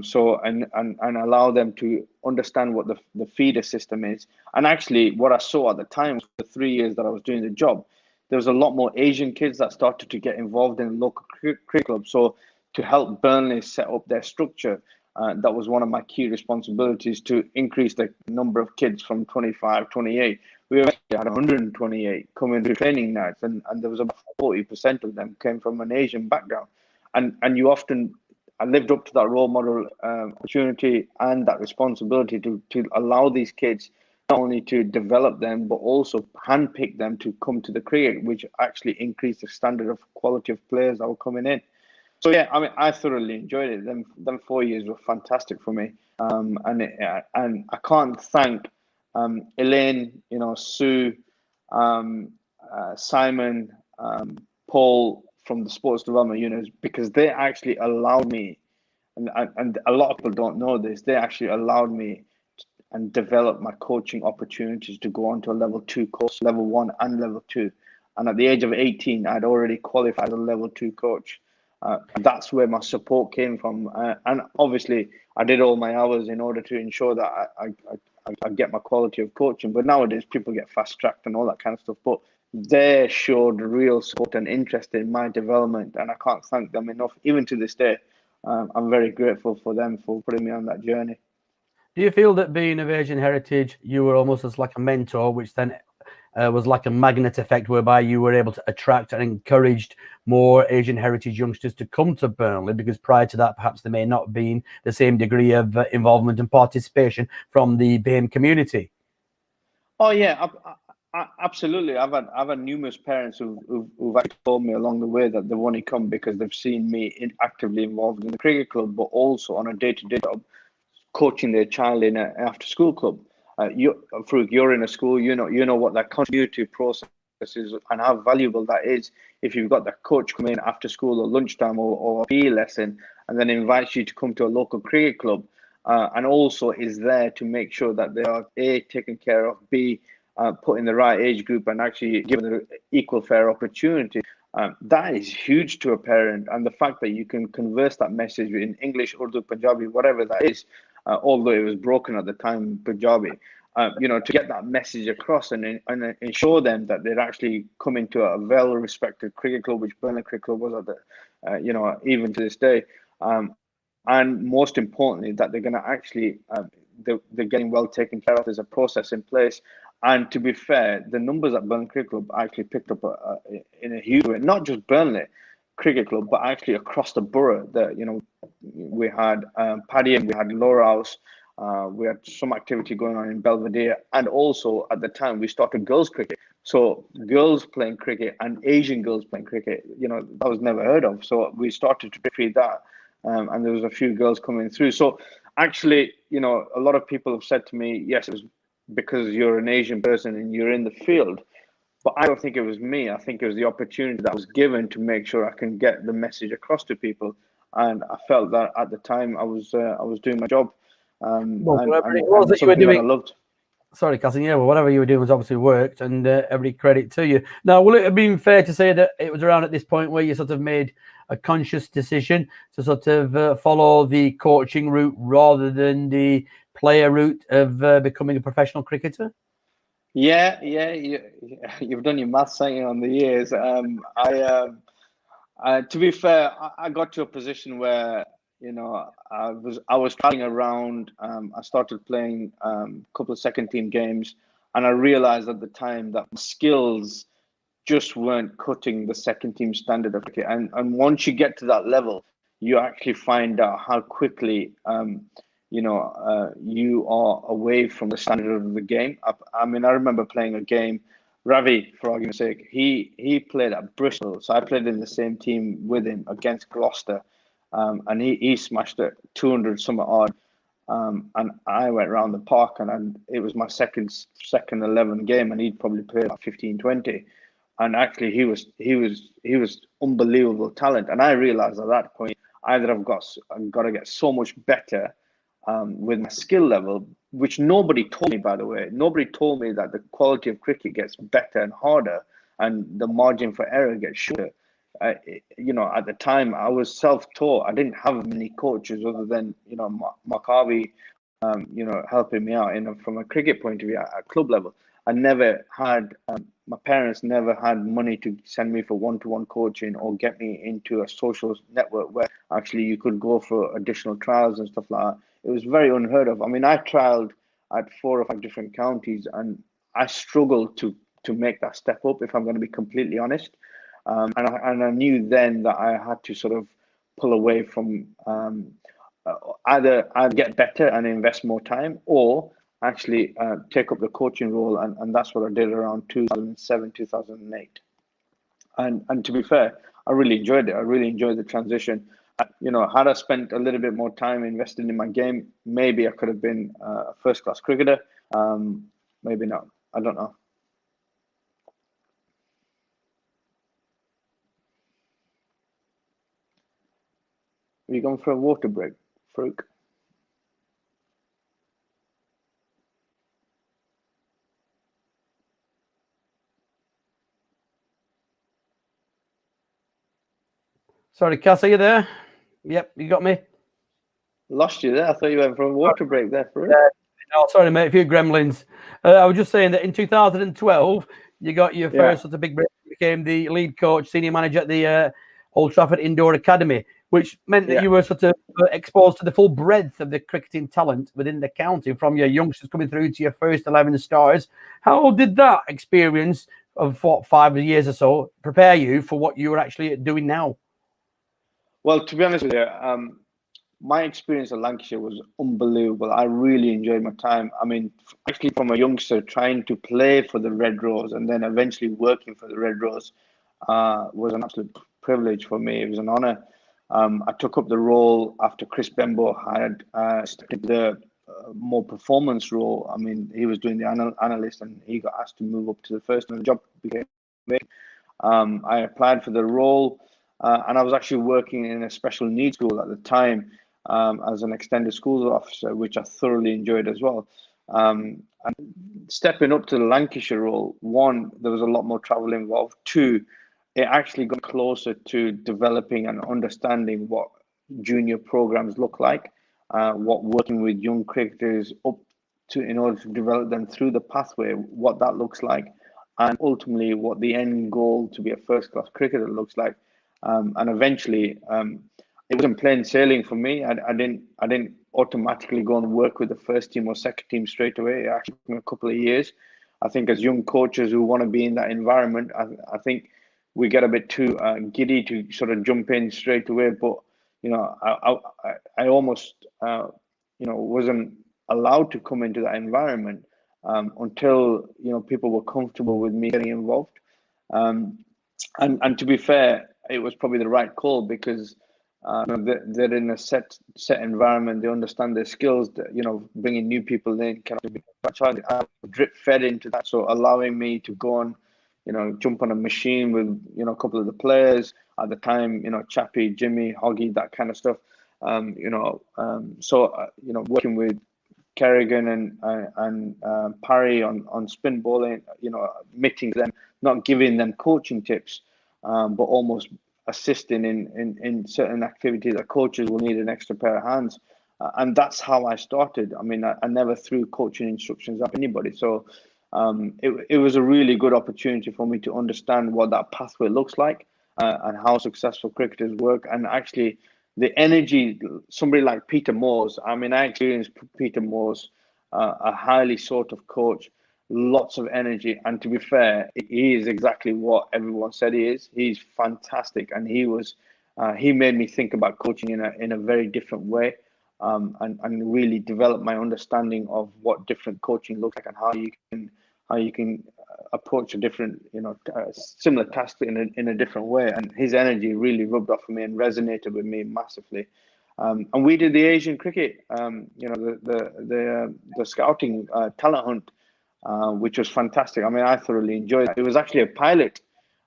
Speaker 2: So allow them to understand what the feeder system is. And actually, what I saw at the time, for the 3 years that I was doing the job, there was a lot more Asian kids that started to get involved in local cricket clubs. So to help Burnley set up their structure, that was one of my key responsibilities, to increase the number of kids from 25, 28. We actually had 128 coming to training nights, and there was about 40% of them came from an Asian background. And I lived up to that role model opportunity and that responsibility to allow these kids not only to develop them, but also handpick them to come to the cricket, which actually increased the standard of quality of players that were coming in. So yeah, I mean, I thoroughly enjoyed it. Them 4 years were fantastic for me, and I can't thank Elaine, Sue, Simon, Paul from the sports development units, because they actually allowed me, and a lot of people don't know this, they actually allowed me and develop my coaching opportunities to go on to a level 2 course, level 1 and level 2. And at the age of 18, I'd already qualified as a level 2 coach. That's where my support came from, and obviously I did all my hours in order to ensure that I get my quality of coaching. But nowadays people get fast tracked and all that kind of stuff, but they showed real support and interest in my development, and I can't thank them enough. Even to this day, I'm very grateful for them for putting me on that journey.
Speaker 1: Do you feel that being of Asian heritage, you were almost as like a mentor, which then was like a magnet effect, whereby you were able to attract and encouraged more Asian heritage youngsters to come to Burnley, because prior to that, perhaps there may not have been the same degree of involvement and participation from the BAME community?
Speaker 2: Oh yeah, absolutely. I've had numerous parents who've actually told me along the way that they've only come because they've seen me actively involved in the cricket club, but also on a day-to-day job, coaching their child in an after-school club. Farooq, you're in a school, you know what that contributive process is and how valuable that is. If you've got that coach come in after school or lunchtime or a PE lesson, and then invites you to come to a local cricket club, and also is there to make sure that they are A, taken care of, B, put in the right age group and actually given the equal fair opportunity. That is huge to a parent, and the fact that you can converse that message in English, Urdu, Punjabi, whatever that is, although it was broken at the time, Punjabi, to get that message across and ensure them that they're actually coming to a well-respected cricket club, which Burnley Cricket Club was at the, even to this day. And most importantly, that they're going to actually, they're getting well taken care of. There's a process in place. And to be fair, the numbers at Burnley Cricket Club actually picked up in a huge way, not just Burnley Cricket Club, but actually across the borough. We had Paddy and we had Laura House. We had some activity going on in Belvedere, and also at the time we started girls cricket. So girls playing cricket and Asian girls playing cricket, that was never heard of. So we started to feed that, and there was a few girls coming through. So actually, a lot of people have said to me, yes, it was because you're an Asian person and you're in the field. But I don't think it was me. I think it was the opportunity that was given to make sure I can get the message across to people. And I felt that at the time I was doing my job.
Speaker 1: Whatever it was that you were doing, I loved. Sorry, Qasim. Yeah, well, whatever you were doing was obviously worked, and every credit to you. Now, will it have been fair to say that it was around at this point where you sort of made a conscious decision to sort of follow the coaching route rather than the player route of becoming a professional cricketer?
Speaker 2: Yeah, you've done your maths saying on the years. To be fair, I got to a position where I was traveling around. I started playing a couple of second team games, and I realized at the time that skills just weren't cutting the second team standard of cricket. And once you get to that level, you actually find out how quickly you are away from the standard of the game. I mean, I remember playing a game. Ravi, for argument's sake, he played at Bristol, so I played in the same team with him against Gloucester, and he smashed it 200 something odd, and I went around the park, and it was my second 11 game, and he'd probably played like 15, 20, and actually he was unbelievable talent, and I realized at that point either I've got to get so much better with my skill level, which nobody told me, by the way. Nobody told me that the quality of cricket gets better and harder and the margin for error gets shorter. At the time, I was self-taught. I didn't have many coaches other than, Makavi, helping me out, from a cricket point of view at club level. I never had, my parents never had money to send me for one-to-one coaching or get me into a social network where actually you could go for additional trials and stuff like that. It was very unheard of. I mean, I trialed at 4 or 5 different counties, and I struggled to make that step up, if I'm going to be completely honest. And I knew then that I had to sort of pull away from either I'd get better and invest more time, or actually take up the coaching role, and that's what I did around 2007, 2008. And to be fair, I really enjoyed it. I really enjoyed the transition. Had I spent a little bit more time investing in my game, maybe I could have been a first-class cricketer. Maybe not. I don't know. Are you going for a water break, Farouk?
Speaker 1: Sorry, Cass, are you there? Yep, you got me.
Speaker 2: Lost you there. I thought you went for a water break there, Farouk.
Speaker 1: No, sorry, mate. A few gremlins. I was just saying that in 2012, you got your first sort of big break. You became the lead coach, senior manager at the Old Trafford Indoor Academy, which meant that you were sort of exposed to the full breadth of the cricketing talent within the county, from your youngsters coming through to your first 11 stars. How did that experience of 5 years or so prepare you for what you were actually doing now?
Speaker 2: Well, to be honest with you, my experience at Lancashire was unbelievable. I really enjoyed my time. I mean, actually, from a youngster trying to play for the Red Rose and then eventually working for the Red Rose was an absolute privilege for me. It was an honour. I took up the role after Chris Bembo had stepped into the more performance role. I mean, he was doing the analyst, and he got asked to move up to the first, and the job became big. I applied for the role, and I was actually working in a special needs school at the time as an extended schools officer, which I thoroughly enjoyed as well. And stepping up to the Lancashire role, one, there was a lot more travel involved. Two, it actually got closer to developing and understanding what junior programs look like, what working with young cricketers up in order to develop them through the pathway, what that looks like, and ultimately what the end goal to be a first-class cricketer looks like. And eventually, it wasn't plain sailing for me. I didn't automatically go and work with the first team or second team straight away. It actually took me a couple of years. I think as young coaches who want to be in that environment, I think we get a bit too giddy to sort of jump in straight away. But I almost wasn't allowed to come into that environment until people were comfortable with me getting involved. And to be fair, it was probably the right call because they're in a set environment. They understand their skills. Bringing new people in kind of drip fed into that. So allowing me to go on, jump on a machine with a couple of the players at the time. Chappie, Jimmy, Hoggy, that kind of stuff. Working with Kerrigan and Parry on spin bowling, meeting them, not giving them coaching tips, but almost assisting in certain activities that coaches will need an extra pair of hands. And that's how I started. I mean, I never threw coaching instructions at anybody. So it was a really good opportunity for me to understand what that pathway looks like and how successful cricketers work. And actually, the energy, somebody like Peter Moores, I mean, I experienced Peter Moores, a highly sought of coach, lots of energy. And to be fair, he is exactly what everyone said he is. He's fantastic. And he made me think about coaching in a very different way and really develop my understanding of what different coaching looks like and how you can approach a different, similar task in a different way. And his energy really rubbed off on me and resonated with me massively. And we did the Asian cricket, the scouting talent hunt, which was fantastic. I mean, I thoroughly enjoyed it. It was actually a pilot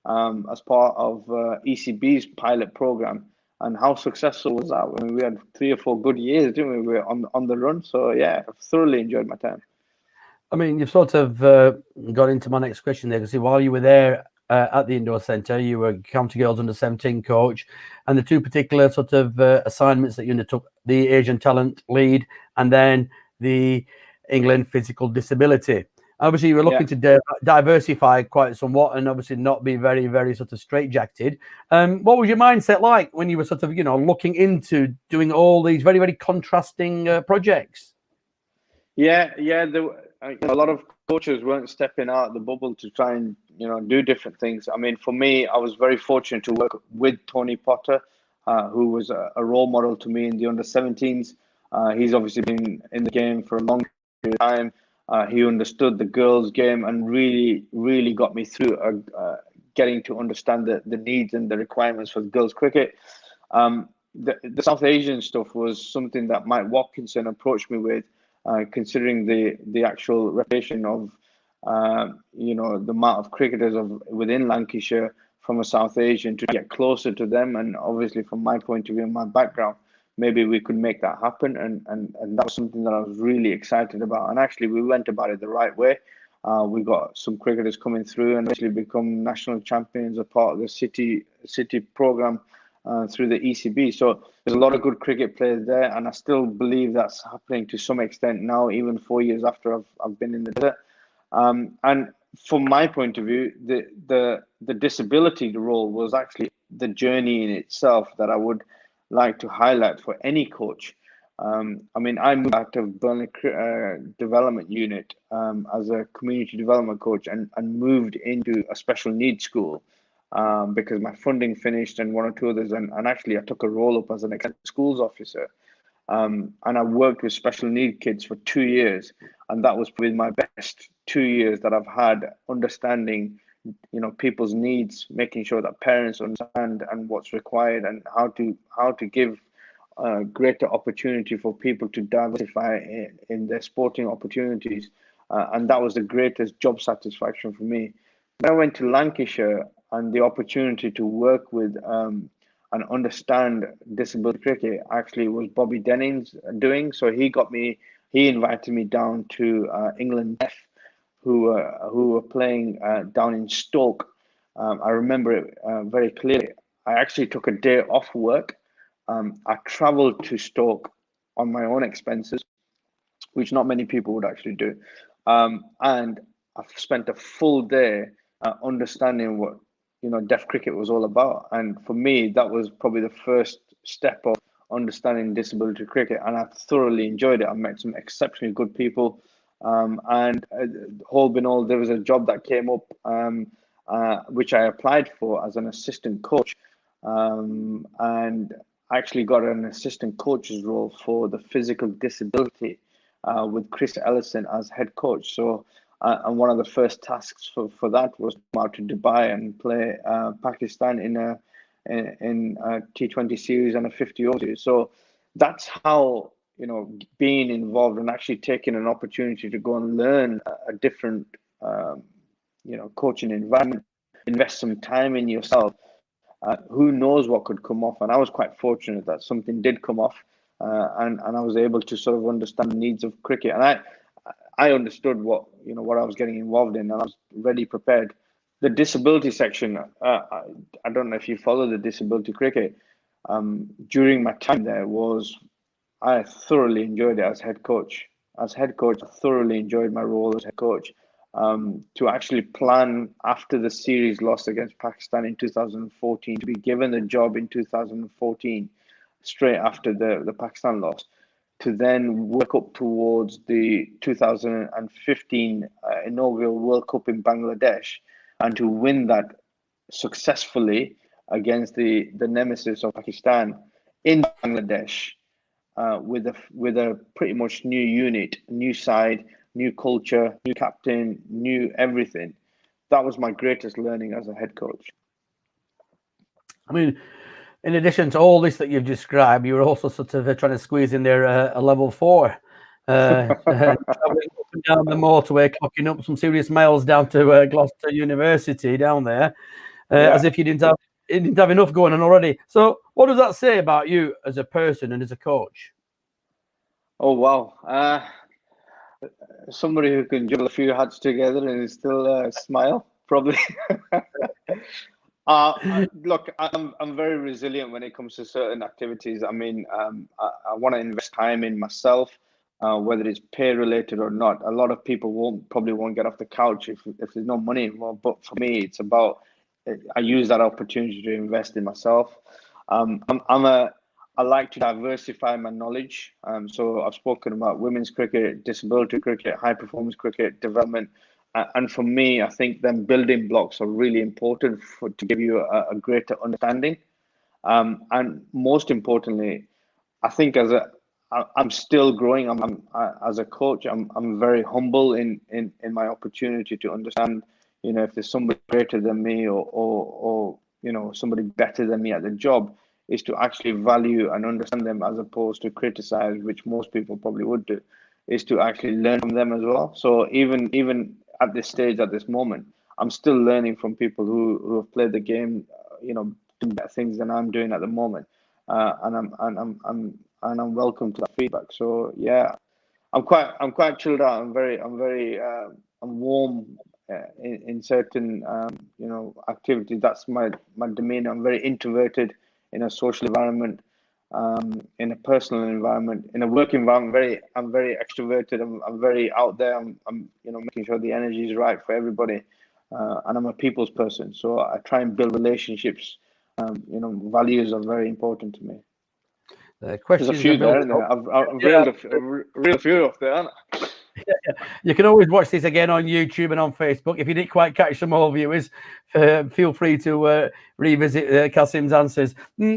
Speaker 2: as part of ECB's pilot program. And how successful was that? I mean, we had 3 or 4 good years, didn't we? We were on the run. So yeah, I thoroughly enjoyed my time.
Speaker 1: I mean, you've sort of got into my next question there, because while you were there at the indoor centre, you were County Girls under-17 coach, and the 2 particular sort of assignments that you undertook, the Asian talent lead and then the England physical disability. Obviously, you were looking to diversify quite somewhat and obviously not be very, very sort of straitjacketed. What was your mindset like when you were sort of, looking into doing all these very, very contrasting projects?
Speaker 2: Yeah. A lot of coaches weren't stepping out the bubble to try and do different things. I mean, for me, I was very fortunate to work with Tony Potter, who was a role model to me in the under-17s. He's obviously been in the game for a long period of time. He understood the girls' game and really, really got me through getting to understand the needs and the requirements for girls' cricket. The South Asian stuff was something that Mike Watkinson approached me with. Considering the actual reputation of the amount of cricketers within Lancashire from a South Asian, to get closer to them, and obviously from my point of view and my background, maybe we could make that happen, and that was something that I was really excited about. And actually, we went about it the right way. We got some cricketers coming through and actually become national champions, a part of the city program. Through the ECB. So there's a lot of good cricket players there, and I still believe that's happening to some extent now, even 4 years after I've been in the desert. And from my point of view, the disability role was actually the journey in itself that I would like to highlight for any coach. I mean, I moved out of Burnley Development Unit as a community development coach and moved into a special needs school. Because my funding finished and 1 or 2 others, and actually I took a role up as an extended schools officer, and I worked with special need kids for 2 years, and that was probably my best 2 years that I've had, understanding people's needs, making sure that parents understand and what's required, and how to give greater opportunity for people to diversify in their sporting opportunities, and that was the greatest job satisfaction for me. When I went to Lancashire and the opportunity to work with and understand disability cricket actually was Bobby Dennings doing. So he invited me down to England Deaf, who were playing down in Stoke. I remember it very clearly. I actually took a day off work. I travelled to Stoke on my own expenses. which not many people would actually do. And I've spent a full day understanding what deaf cricket was all about. And for me, that was probably the first step of understanding disability cricket, and I thoroughly enjoyed it. I met some exceptionally good people, and all in all, there was a job that came up, which I applied for as an assistant coach, and I actually got an assistant coach's role for the physical disability with Chris Ellison as head coach. So, and one of the first tasks for that was to come out to Dubai and play Pakistan in a T20 series and a 50 over series. So that's how being involved and actually taking an opportunity to go and learn a different coaching environment, invest some time in yourself. Who knows what could come off? And I was quite fortunate that something did come off, and I was able to sort of understand the needs of cricket, and I understood what I was getting involved in, and I was ready prepared. The disability section, I don't know if you follow the disability cricket. During my time there, I thoroughly enjoyed it as head coach. As head coach, I thoroughly enjoyed my role as head coach. To actually plan after the series loss against Pakistan in 2014, to be given the job in 2014, straight after the Pakistan loss, to then work up towards the 2015 inaugural World Cup in Bangladesh, and to win that successfully against the nemesis of Pakistan in Bangladesh, with a pretty much new unit, new side, new culture, new captain, new everything. That was my greatest learning as a head coach.
Speaker 1: I mean, in addition to all this that you've described, you were also sort of trying to squeeze in there a level 4, traveling up and down the motorway, clocking up some serious miles down to Gloucester University down there, as if you didn't have enough going on already. So, what does that say about you as a person and as a coach?
Speaker 2: Oh wow! Somebody who can juggle a few hats together and still smile, probably. Look, I'm very resilient when it comes to certain activities. I mean, I want to invest time in myself, whether it's pay related or not. A lot of people probably won't get off the couch if there's no money involved. But for me, it's about I use that opportunity to invest in myself. I like to diversify my knowledge. So I've spoken about women's cricket, disability cricket, high performance cricket, development. And for me, I think them building blocks are really important to give you a greater understanding. And most importantly, I think I'm still growing. As a coach, I'm very humble in my opportunity to understand. If there's somebody greater than me, or somebody better than me at the job, is to actually value and understand them as opposed to criticize, which most people probably would do. Is to actually learn from them as well. So even at this stage, at this moment, I'm still learning from people who have played the game, doing better things than I'm doing at the moment, and I'm welcome to that feedback. So yeah, I'm quite chilled out. I'm warm in certain activities. That's my demeanor. I'm very introverted in a social environment, in a personal environment, in a work environment. I'm very extroverted. I'm very out there. I'm making sure the energy is right for everybody, and I'm a people's person. So I try and build relationships. Values are very important to me. There's a few there, and I've reeled a few off there, haven't I?
Speaker 1: You can always watch this again on YouTube and on Facebook. If you didn't quite catch them all, viewers, feel free to revisit Qasim's answers.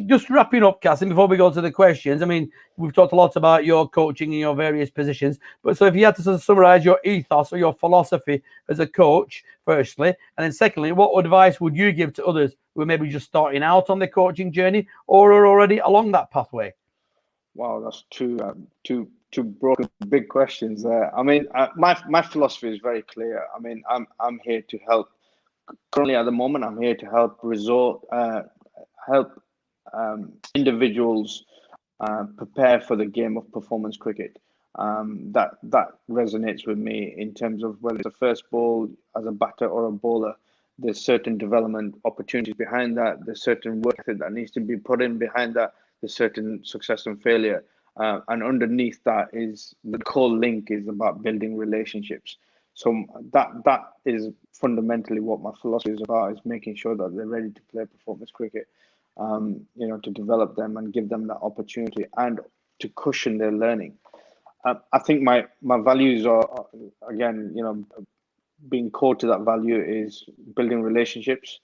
Speaker 1: Just wrapping up, Qasim, before we go to the questions. I mean, we've talked a lot about your coaching in your various positions, but so if you had to sort of summarize your ethos or your philosophy as a coach, firstly, and then secondly, what advice would you give to others who are maybe just starting out on the coaching journey or are already along that pathway?
Speaker 2: Wow, that's two broken big questions there. I mean, my philosophy is very clear. I mean, I'm here to help. Currently, at the moment, I'm here to help individuals prepare for the game of performance cricket. That resonates with me in terms of whether it's a first ball as a batter or a bowler. There's certain development opportunities behind that. There's certain work that needs to be put in behind that. There's certain success and failure. and underneath that is the core link is about building relationships. So that is fundamentally what my philosophy is about, is making sure that they're ready to play performance cricket, to develop them and give them that opportunity and to cushion their learning. I think my values are, again, being core to that value is building relationships,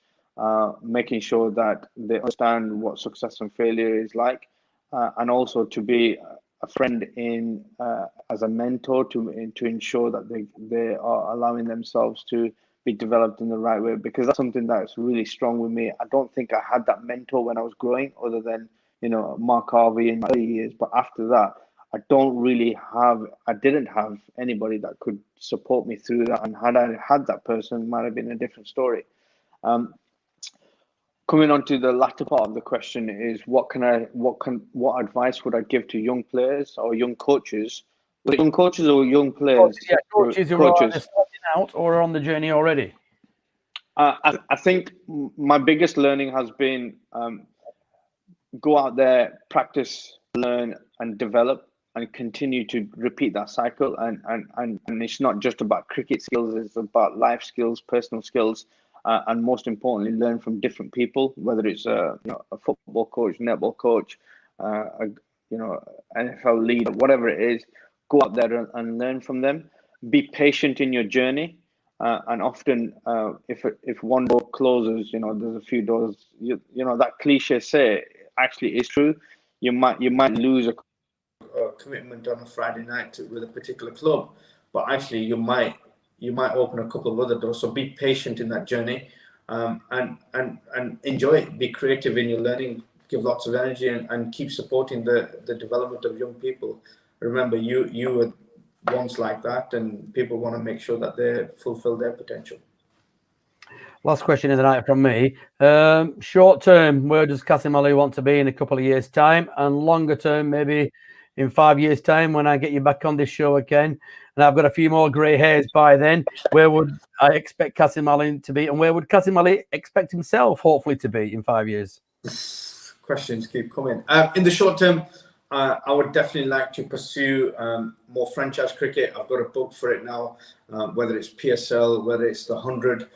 Speaker 2: making sure that they understand what success and failure is like, and also to be a friend in as a mentor to ensure that they are allowing themselves to be developed in the right way, because that's something that's really strong with me. I don't think I had that mentor when I was growing, other than Mark Harvey in my early years, but after that I didn't have anybody that could support me through that. And had I had that person, it might have been a different story. Coming on to the latter part of the question is what advice would I give to young players or young coaches? Young coaches or young players?
Speaker 1: Coaches who are either starting out or are on the journey already.
Speaker 2: I think my biggest learning has been go out there, practice, learn, and develop, and continue to repeat that cycle. And it's not just about cricket skills; it's about life skills, personal skills, and most importantly, learn from different people. Whether it's a football coach, netball coach, NFL leader, whatever it is, go out there and learn from them. Be patient in your journey. And often, if one door closes, there's a few doors. That cliche say actually is true. You might lose a commitment on a Friday night with a particular club, but actually you might open a couple of other doors. So be patient in that journey, and enjoy it. Be creative in your learning. Give lots of energy and keep supporting the development of young people. Remember, you were once like that, and people want to make sure that they fulfill their potential.
Speaker 1: Last question of the night from me. Short term, where does Qasim Ali want to be in a couple of years' time? And longer term, maybe in 5 years' time, when I get you back on this show again, and I've got a few more grey hairs by then, where would I expect Qasim Ali to be? And where would Qasim Ali expect himself, hopefully, to be in 5 years?
Speaker 3: Questions keep coming. In the short term, I would definitely like to pursue more franchise cricket. I've got a book for it now, whether it's PSL, whether it's the 100,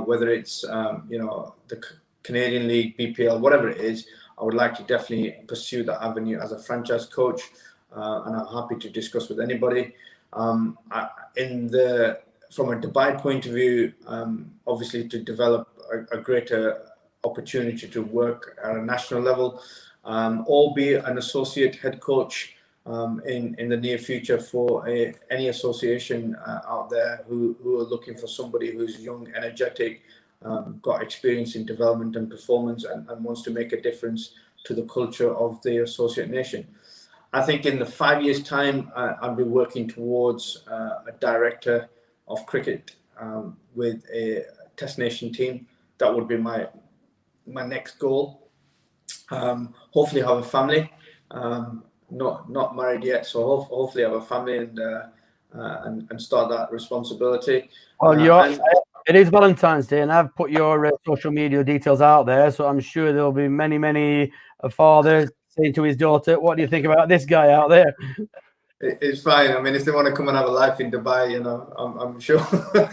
Speaker 3: whether it's the Canadian League, BPL, whatever it is. I would like to definitely pursue that avenue as a franchise coach, and I'm happy to discuss with anybody. From a Dubai point of view, obviously to develop a greater opportunity to work at a national level, or be an associate head coach in the near future for any association out there who are looking for somebody who's young, energetic, got experience in development and performance, and wants to make a difference to the culture of the associate nation. I think in the 5 years' time, I'll be working towards a director of cricket with a Test Nation team. That would be my next goal. Hopefully have a family. Not married yet, so hopefully have a family and start that responsibility.
Speaker 1: Well, it is Valentine's Day, and I've put your social media details out there, so I'm sure there'll be many a father saying to his daughter, "What do you think about this guy out there?"
Speaker 3: It's fine. I mean, if they want to come and have a life in Dubai, I'm sure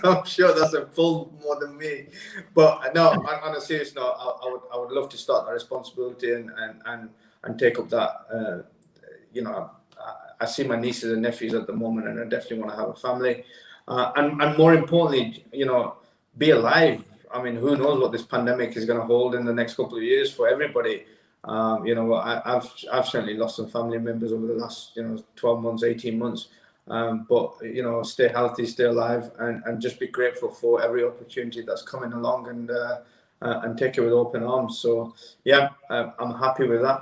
Speaker 3: I'm sure that's a pull more than me. But no, on a serious note, I would love to start that responsibility and take up that. I see my nieces and nephews at the moment, and I definitely want to have a family. And more importantly, be alive. I mean, who knows what this pandemic is going to hold in the next couple of years for everybody. I've certainly lost some family members over the last 12 months, 18 months. But stay healthy, stay alive, and just be grateful for every opportunity that's coming along, and take it with open arms. So yeah, I'm happy with that.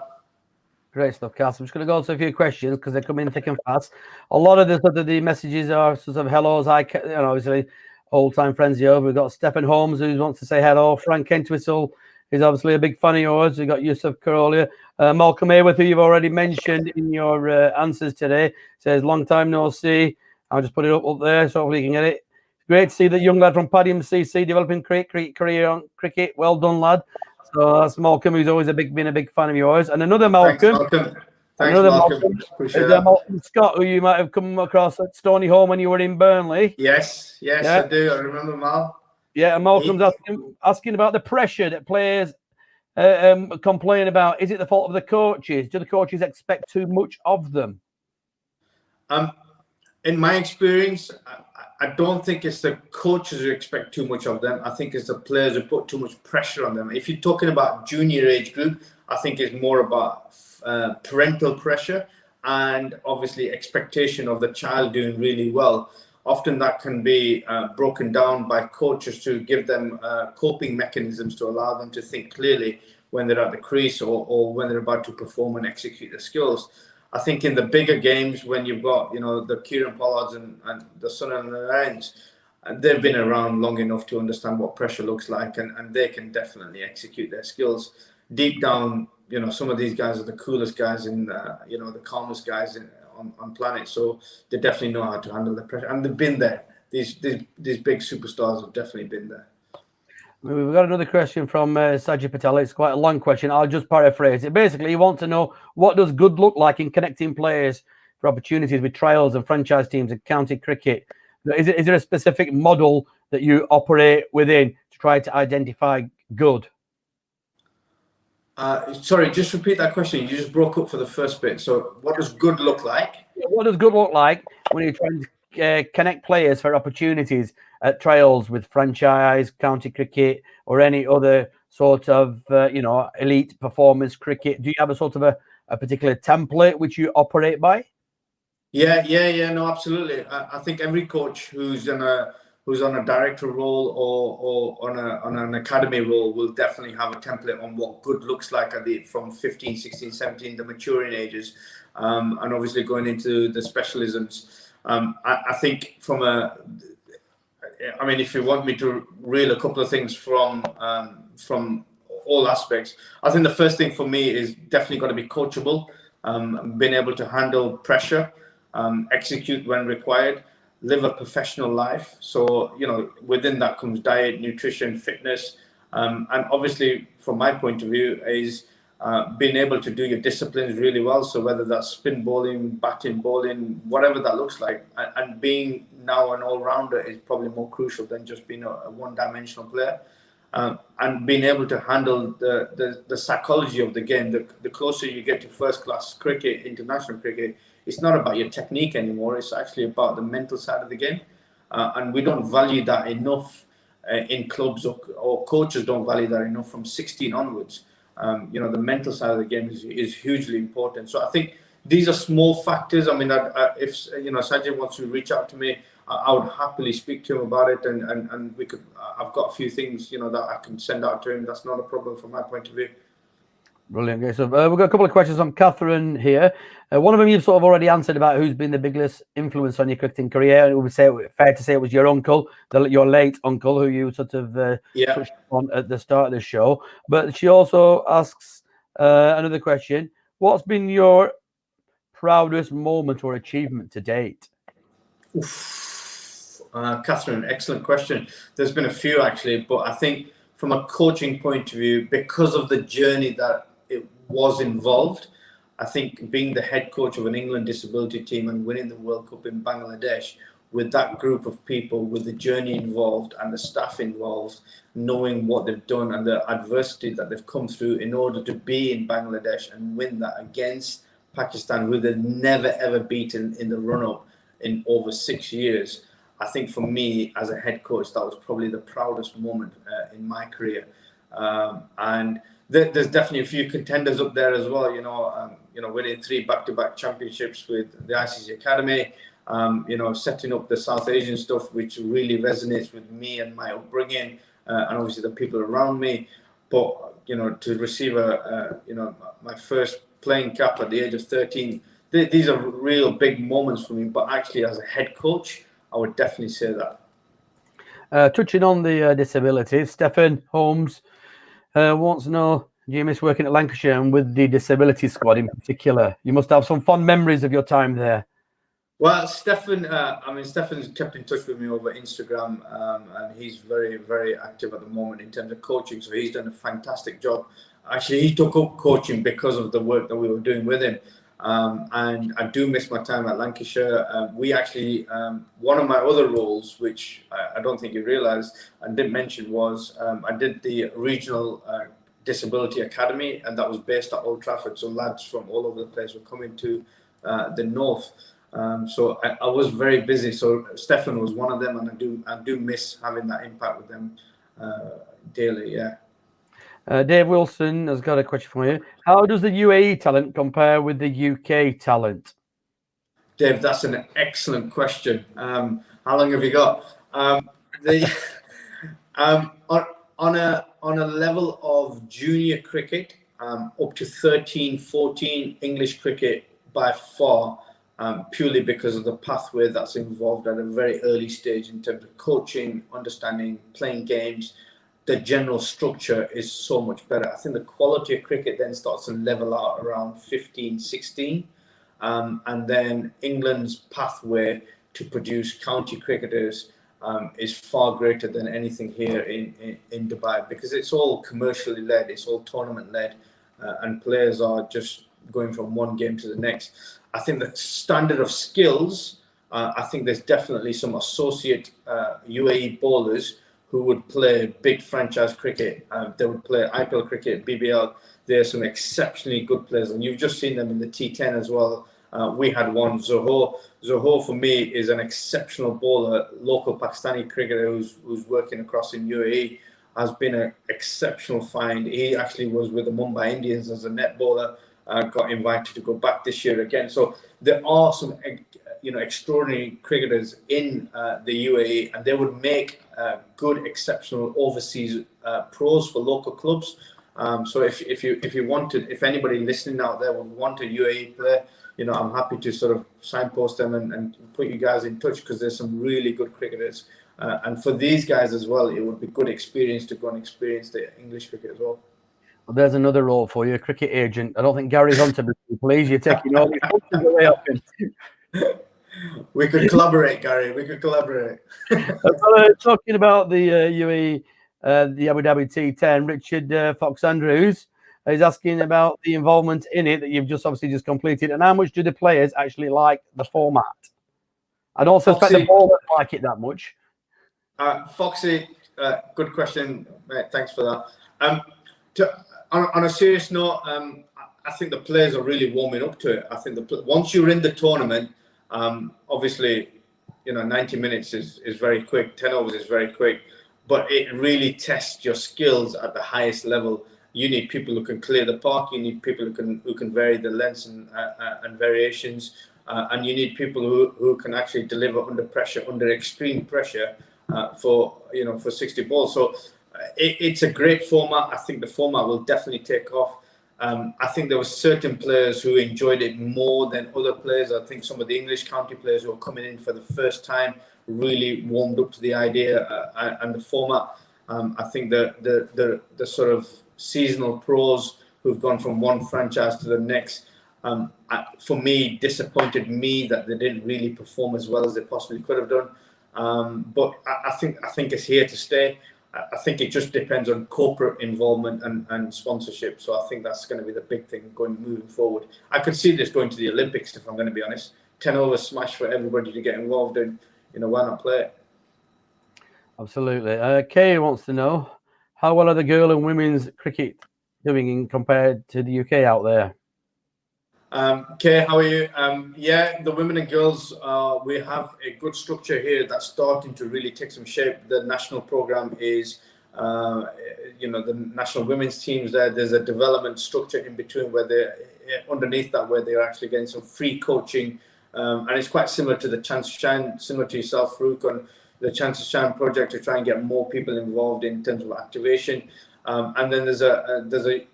Speaker 1: Great stuff, Cass. I'm just going to go to a few questions because they come in thick and fast. A lot of the messages are sort of hellos. Obviously, old-time friends here. We've got Stephen Holmes who wants to say hello. Frank Entwistle is obviously a big fan of yours. We've got Yusuf Karolia. Malcolm Ayworth, who you've already mentioned in your answers today, says, long time no see. I'll just put it up there so hopefully you can get it. Great to see the young lad from Paddy MCC developing career on cricket. Well done, lad. So that's Malcolm, who's always been a big fan of yours. And another Malcolm.
Speaker 3: Thanks, Malcolm. Thanks, Malcolm. Appreciate that.
Speaker 1: Malcolm Scott, who you might have come across at Stony Home when you were in Burnley.
Speaker 3: Yes,
Speaker 1: Yeah.
Speaker 3: I do. I remember Mal.
Speaker 1: Yeah, and Malcolm's asking about the pressure that players complain about. Is it the fault of the coaches? Do the coaches expect too much of them?
Speaker 3: In my experience, I don't think it's the coaches who expect too much of them. I think it's the players who put too much pressure on them. If you're talking about junior age group, I think it's more about parental pressure and obviously expectation of the child doing really well. Often that can be broken down by coaches to give them coping mechanisms to allow them to think clearly when they're at the crease or when they're about to perform and execute their skills. I think in the bigger games, when you've got, the Kieran Pollards and the Son and the Lions, they've been around long enough to understand what pressure looks like, and they can definitely execute their skills. Deep down, some of these guys are the coolest guys in, the calmest guys on planet. So they definitely know how to handle the pressure, and they've been there. These big superstars have definitely been there.
Speaker 1: We've got another question from Sajid Patel. It's quite a long question. I'll just paraphrase it. Basically, he wants to know, what does good look like in connecting players for opportunities with trials and franchise teams and county cricket? Is there a specific model that you operate within to try to identify good?
Speaker 3: Sorry, just repeat that question. You just broke up for the first bit. So what does good look like?
Speaker 1: What does good look like when you're trying to connect players for opportunities at trials with franchise, county cricket, or any other sort of, elite performance cricket? Do you have a sort of a particular template which you operate by?
Speaker 3: Yeah, no, absolutely. I think every coach who's on a director role or on an academy role will definitely have a template on what good looks like from 15, 16, 17, the maturing ages, and obviously going into the specialisms. I think if you want me to reel a couple of things from all aspects, I think the first thing for me is definitely got to be coachable, being able to handle pressure, execute when required, live a professional life. So, within that comes diet, nutrition, fitness. And obviously, from my point of view, is being able to do your disciplines really well. So whether that's spin bowling, batting, bowling, whatever that looks like, and being now an all-rounder is probably more crucial than just being a one-dimensional player. And being able to handle the psychology of the game. The closer you get to first-class cricket, international cricket, it's not about your technique anymore. It's actually about the mental side of the game. And we don't value that enough in clubs, or coaches don't value that enough from 16 onwards. The mental side of the game is hugely important. So I think these are small factors. I mean, if Sajid wants to reach out to me, I would happily speak to him about it, and we could. I've got a few things that I can send out to him. That's not a problem from my point of view.
Speaker 1: Brilliant. Okay, so we've got a couple of questions from Catherine here. One of them you've sort of already answered about who's been the biggest influence on your cricketing career. And it would say fair to say it was your uncle, your late uncle, who you sort of touched on at the start of the show. But she also asks another question: what's been your proudest moment or achievement to date?
Speaker 3: Catherine, excellent question. There's been a few actually, but I think from a coaching point of view, because of the journey that it was involved, I think being the head coach of an England disability team and winning the World Cup in Bangladesh with that group of people, with the journey involved and the staff involved, knowing what they've done and the adversity that they've come through in order to be in Bangladesh and win that against Pakistan, who they've never ever beaten in the run-up in over 6 years. I think for me as a head coach, that was probably the proudest moment in my career. And there's definitely a few contenders up there as well. Winning 3 back-to-back championships with the ICC Academy. Setting up the South Asian stuff, which really resonates with me and my upbringing, and obviously the people around me. But to receive my first playing cap at the age of 13, these are real big moments for me. But actually, as a head coach, I would definitely say that.
Speaker 1: Touching on the disabilities, Stephen Holmes wants to know, do you miss working at Lancashire and with the disability squad in particular? You must have some fond memories of your time there.
Speaker 3: Well, Stephen's kept in touch with me over Instagram, and he's very, very active at the moment in terms of coaching. So he's done a fantastic job. Actually, he took up coaching because of the work that we were doing with him. And I do miss my time at Lancashire. We actually, one of my other roles, which I don't think you realised and didn't mention, was I did the regional disability academy, and that was based at Old Trafford. So lads from all over the place were coming to the north. So I was very busy. So Stefan was one of them, and I do miss having that impact with them daily. Yeah.
Speaker 1: Dave Wilson has got a question for you. How does the UAE talent compare with the UK talent?
Speaker 3: Dave, that's an excellent question. How long have you got? On a level of junior cricket, up to 13, 14, English cricket by far, purely because of the pathway that's involved at a very early stage in terms of coaching, understanding, playing games. The general structure is so much better. I think the quality of cricket then starts to level out around 15, 16. And then England's pathway to produce county cricketers is far greater than anything here in Dubai, because it's all commercially led, it's all tournament led, and players are just going from one game to the next. I think the standard of skills, I think there's definitely some associate UAE bowlers who would play big franchise cricket. They would play IPL cricket, BBL. There's some exceptionally good players, and you've just seen them in the T10 as well. We had one, Zohor. Zohor, for me, is an exceptional bowler, local Pakistani cricketer who's working across in UAE, has been an exceptional find. He actually was with the Mumbai Indians as a net bowler, got invited to go back this year again. So there are some extraordinary cricketers in the UAE, and they would make good, exceptional overseas pros for local clubs. So if anybody listening out there would want a UAE player, I'm happy to sort of signpost them and put you guys in touch, because there's some really good cricketers. And for these guys as well, it would be good experience to go and experience the English cricket as well.
Speaker 1: Well, there's another role for you, a cricket agent. I don't think Gary's on to me, please. You're taking all these punches away off him.
Speaker 3: We could collaborate, Gary. We could collaborate.
Speaker 1: Talking about the UAE, the Abu Dhabi T10, Richard Fox Andrews is asking about the involvement in it that you've obviously just completed, and how much do the players actually like the format? I don't suspect the bowlers like it that much.
Speaker 3: Foxy, good question, mate. Thanks for that. On a serious note, I think the players are really warming up to it. I think once you're in the tournament, obviously, 90 minutes is very quick, 10 overs is very quick, but it really tests your skills at the highest level. You need people who can clear the park. You need people who can vary the lengths and variations, and you need people who can actually deliver under pressure, under extreme pressure, for 60 balls. So it's a great format. I think the format will definitely take off. I think there were certain players who enjoyed it more than other players. I think some of the English county players who are coming in for the first time really warmed up to the idea and the format. I think the sort of seasonal pros who've gone from one franchise to the next, for me, disappointed me that they didn't really perform as well as they possibly could have done. But I think it's here to stay. I think it just depends on corporate involvement and sponsorship. So I think that's going to be the big thing moving forward. I could see this going to the Olympics, if I'm going to be honest. 10 over smash for everybody to get involved in. Why not play it?
Speaker 1: Absolutely. Kay wants to know, how well are the girl and women's cricket doing compared to the UK out there?
Speaker 3: Kay, how are you? Yeah, the women and girls, we have a good structure here that's starting to really take some shape. The national program is, the national women's teams there. There's a development structure in between underneath that, where they're actually getting some free coaching. And it's quite similar to the Chance to Shine, similar to yourself, Farouk, on the Chance to Shine project, to try and get more people involved in terms of activation. And then there's a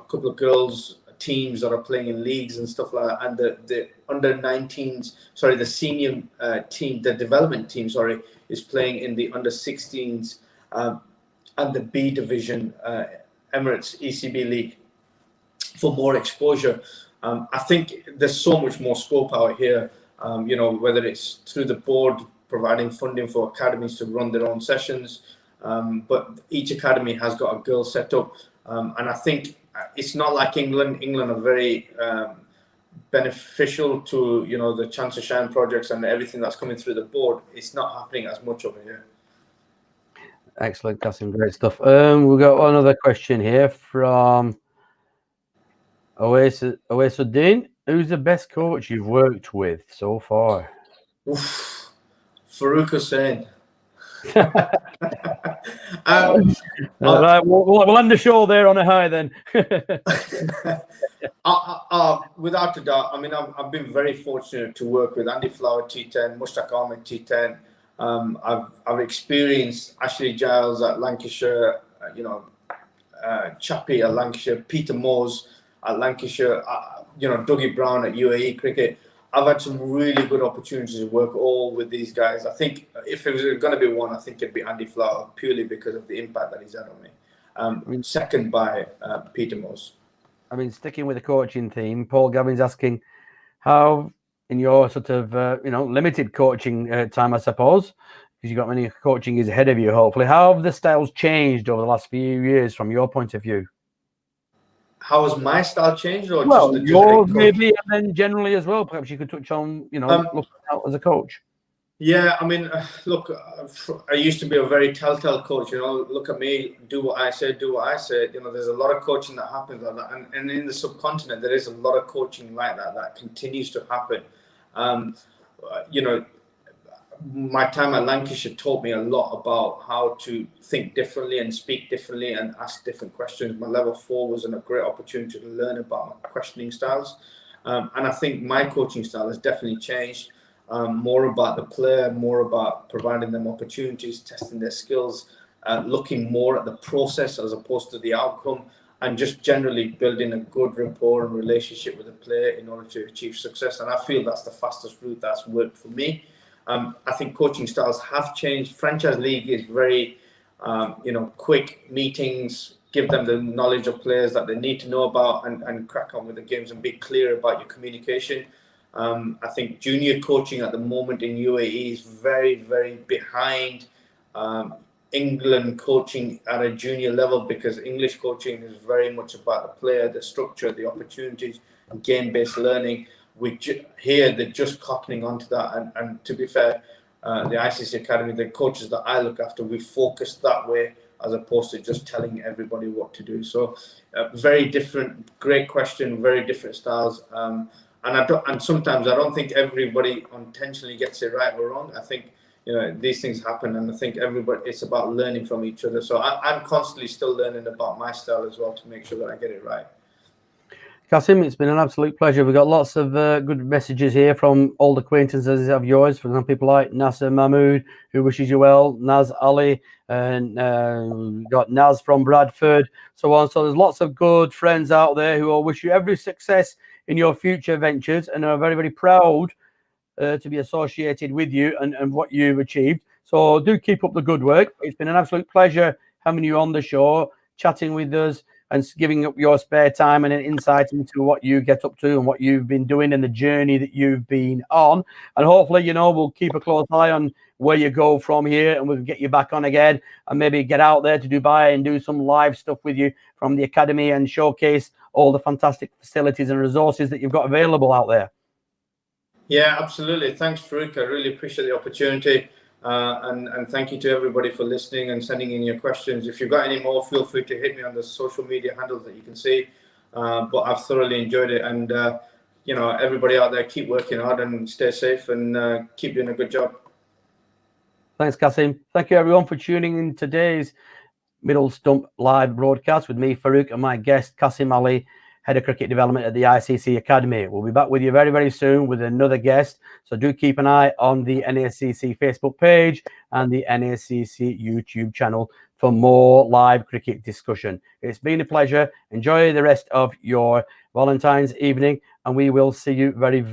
Speaker 3: couple of girls teams that are playing in leagues and stuff like that, and the under 19s, the senior team, the development team, is playing in the under 16s and the B division Emirates ECB league for more exposure. I think there's so much more scope out here, whether it's through the board providing funding for academies to run their own sessions, but each academy has got a girl set up, and I think it's not like England. England are very beneficial to, you know, the Chance to Shine projects and everything that's coming through the board, it's not happening as much over here.
Speaker 1: Excellent, Qasim. Great stuff. We've got another question here from Owesuddin. Who's the best coach you've worked with so far?
Speaker 3: Oof. Farouk Hussain.
Speaker 1: Right, we'll end the show there on a high then.
Speaker 3: Without a doubt, I mean, I've been very fortunate to work with Andy Flower T10, Mushtaq Ahmed T10. I've experienced Ashley Giles at Lancashire, you know, Chappie at Lancashire, Peter Moores at Lancashire, you know, Dougie Brown at UAE Cricket. I've had some really good opportunities to work all with these guys. I think if it was going to be one, I think it'd be Andy Flower, purely because of the impact that he's had on me. Second by Peter Moores.
Speaker 1: I mean, sticking with the coaching theme, Paul Gavin's asking how, in your sort of you know, limited coaching time, I suppose, because you've got many coaching years ahead of you, hopefully, how have the styles changed over the last few years from your point of view?
Speaker 3: How has my style changed, or
Speaker 1: well,
Speaker 3: just
Speaker 1: yours maybe, and then generally as well? Perhaps you could touch on, you know, looking out as a coach.
Speaker 3: Yeah, I mean, look, I used to be a very telltale coach. You know, look at me, do what I say, do what I say. You know, there's a lot of coaching that happens like that, and in the subcontinent, there is a lot of coaching like that continues to happen. You know, my time at Lancashire taught me a lot about how to think differently and speak differently and ask different questions. My level 4 was a great opportunity to learn about my questioning styles. And I think my coaching style has definitely changed, more about the player, more about providing them opportunities, testing their skills, looking more at the process as opposed to the outcome, and just generally building a good rapport and relationship with the player in order to achieve success. And I feel that's the fastest route that's worked for me. I think coaching styles have changed. Franchise league is very, you know, quick meetings, give them the knowledge of players that they need to know about, and crack on with the games and be clear about your communication. I think junior coaching at the moment in UAE is very, very behind England coaching at a junior level, because English coaching is very much about the player, the structure, the opportunities, game-based learning. Here they're just cottoning onto that, and to be fair, the ICC Academy, the coaches that I look after, we focus that way as opposed to just telling everybody what to do. So very different, great question, very different styles. And sometimes I don't think everybody intentionally gets it right or wrong. I think, you know, these things happen, and I think everybody, it's about learning from each other. So I'm constantly still learning about my style as well to make sure that I get it right.
Speaker 1: Qasim, it's been an absolute pleasure. We've got lots of good messages here from old acquaintances of yours. For example, people like Nasser Mahmood, who wishes you well, Naz Ali, and got Naz from Bradford, so on. So there's lots of good friends out there who all wish you every success in your future ventures and are very, very proud to be associated with you and what you've achieved. So do keep up the good work. It's been an absolute pleasure having you on the show, chatting with us, and giving up your spare time and an insight into what you get up to and what you've been doing and the journey that you've been on. And hopefully, you know, we'll keep a close eye on where you go from here, and we'll get you back on again and maybe get out there to Dubai and do some live stuff with you from the academy and showcase all the fantastic facilities and resources that you've got available out there.
Speaker 3: Yeah, absolutely. Thanks, Farouk. I really appreciate the opportunity. And thank you to everybody for listening and sending in your questions. If you've got any more, feel free to hit me on the social media handles that you can see. But I've thoroughly enjoyed it. And, you know, everybody out there, keep working hard and stay safe and keep doing a good job.
Speaker 1: Thanks, Qasim. Thank you, everyone, for tuning in today's Middle Stump live broadcast with me, Farouk, and my guest, Qasim Ali, Head of Cricket Development at the ICC Academy. We'll be back with you very, very soon with another guest. So do keep an eye on the NACC Facebook page and the NACC YouTube channel for more live cricket discussion. It's been a pleasure. Enjoy the rest of your Valentine's evening, and we will see you very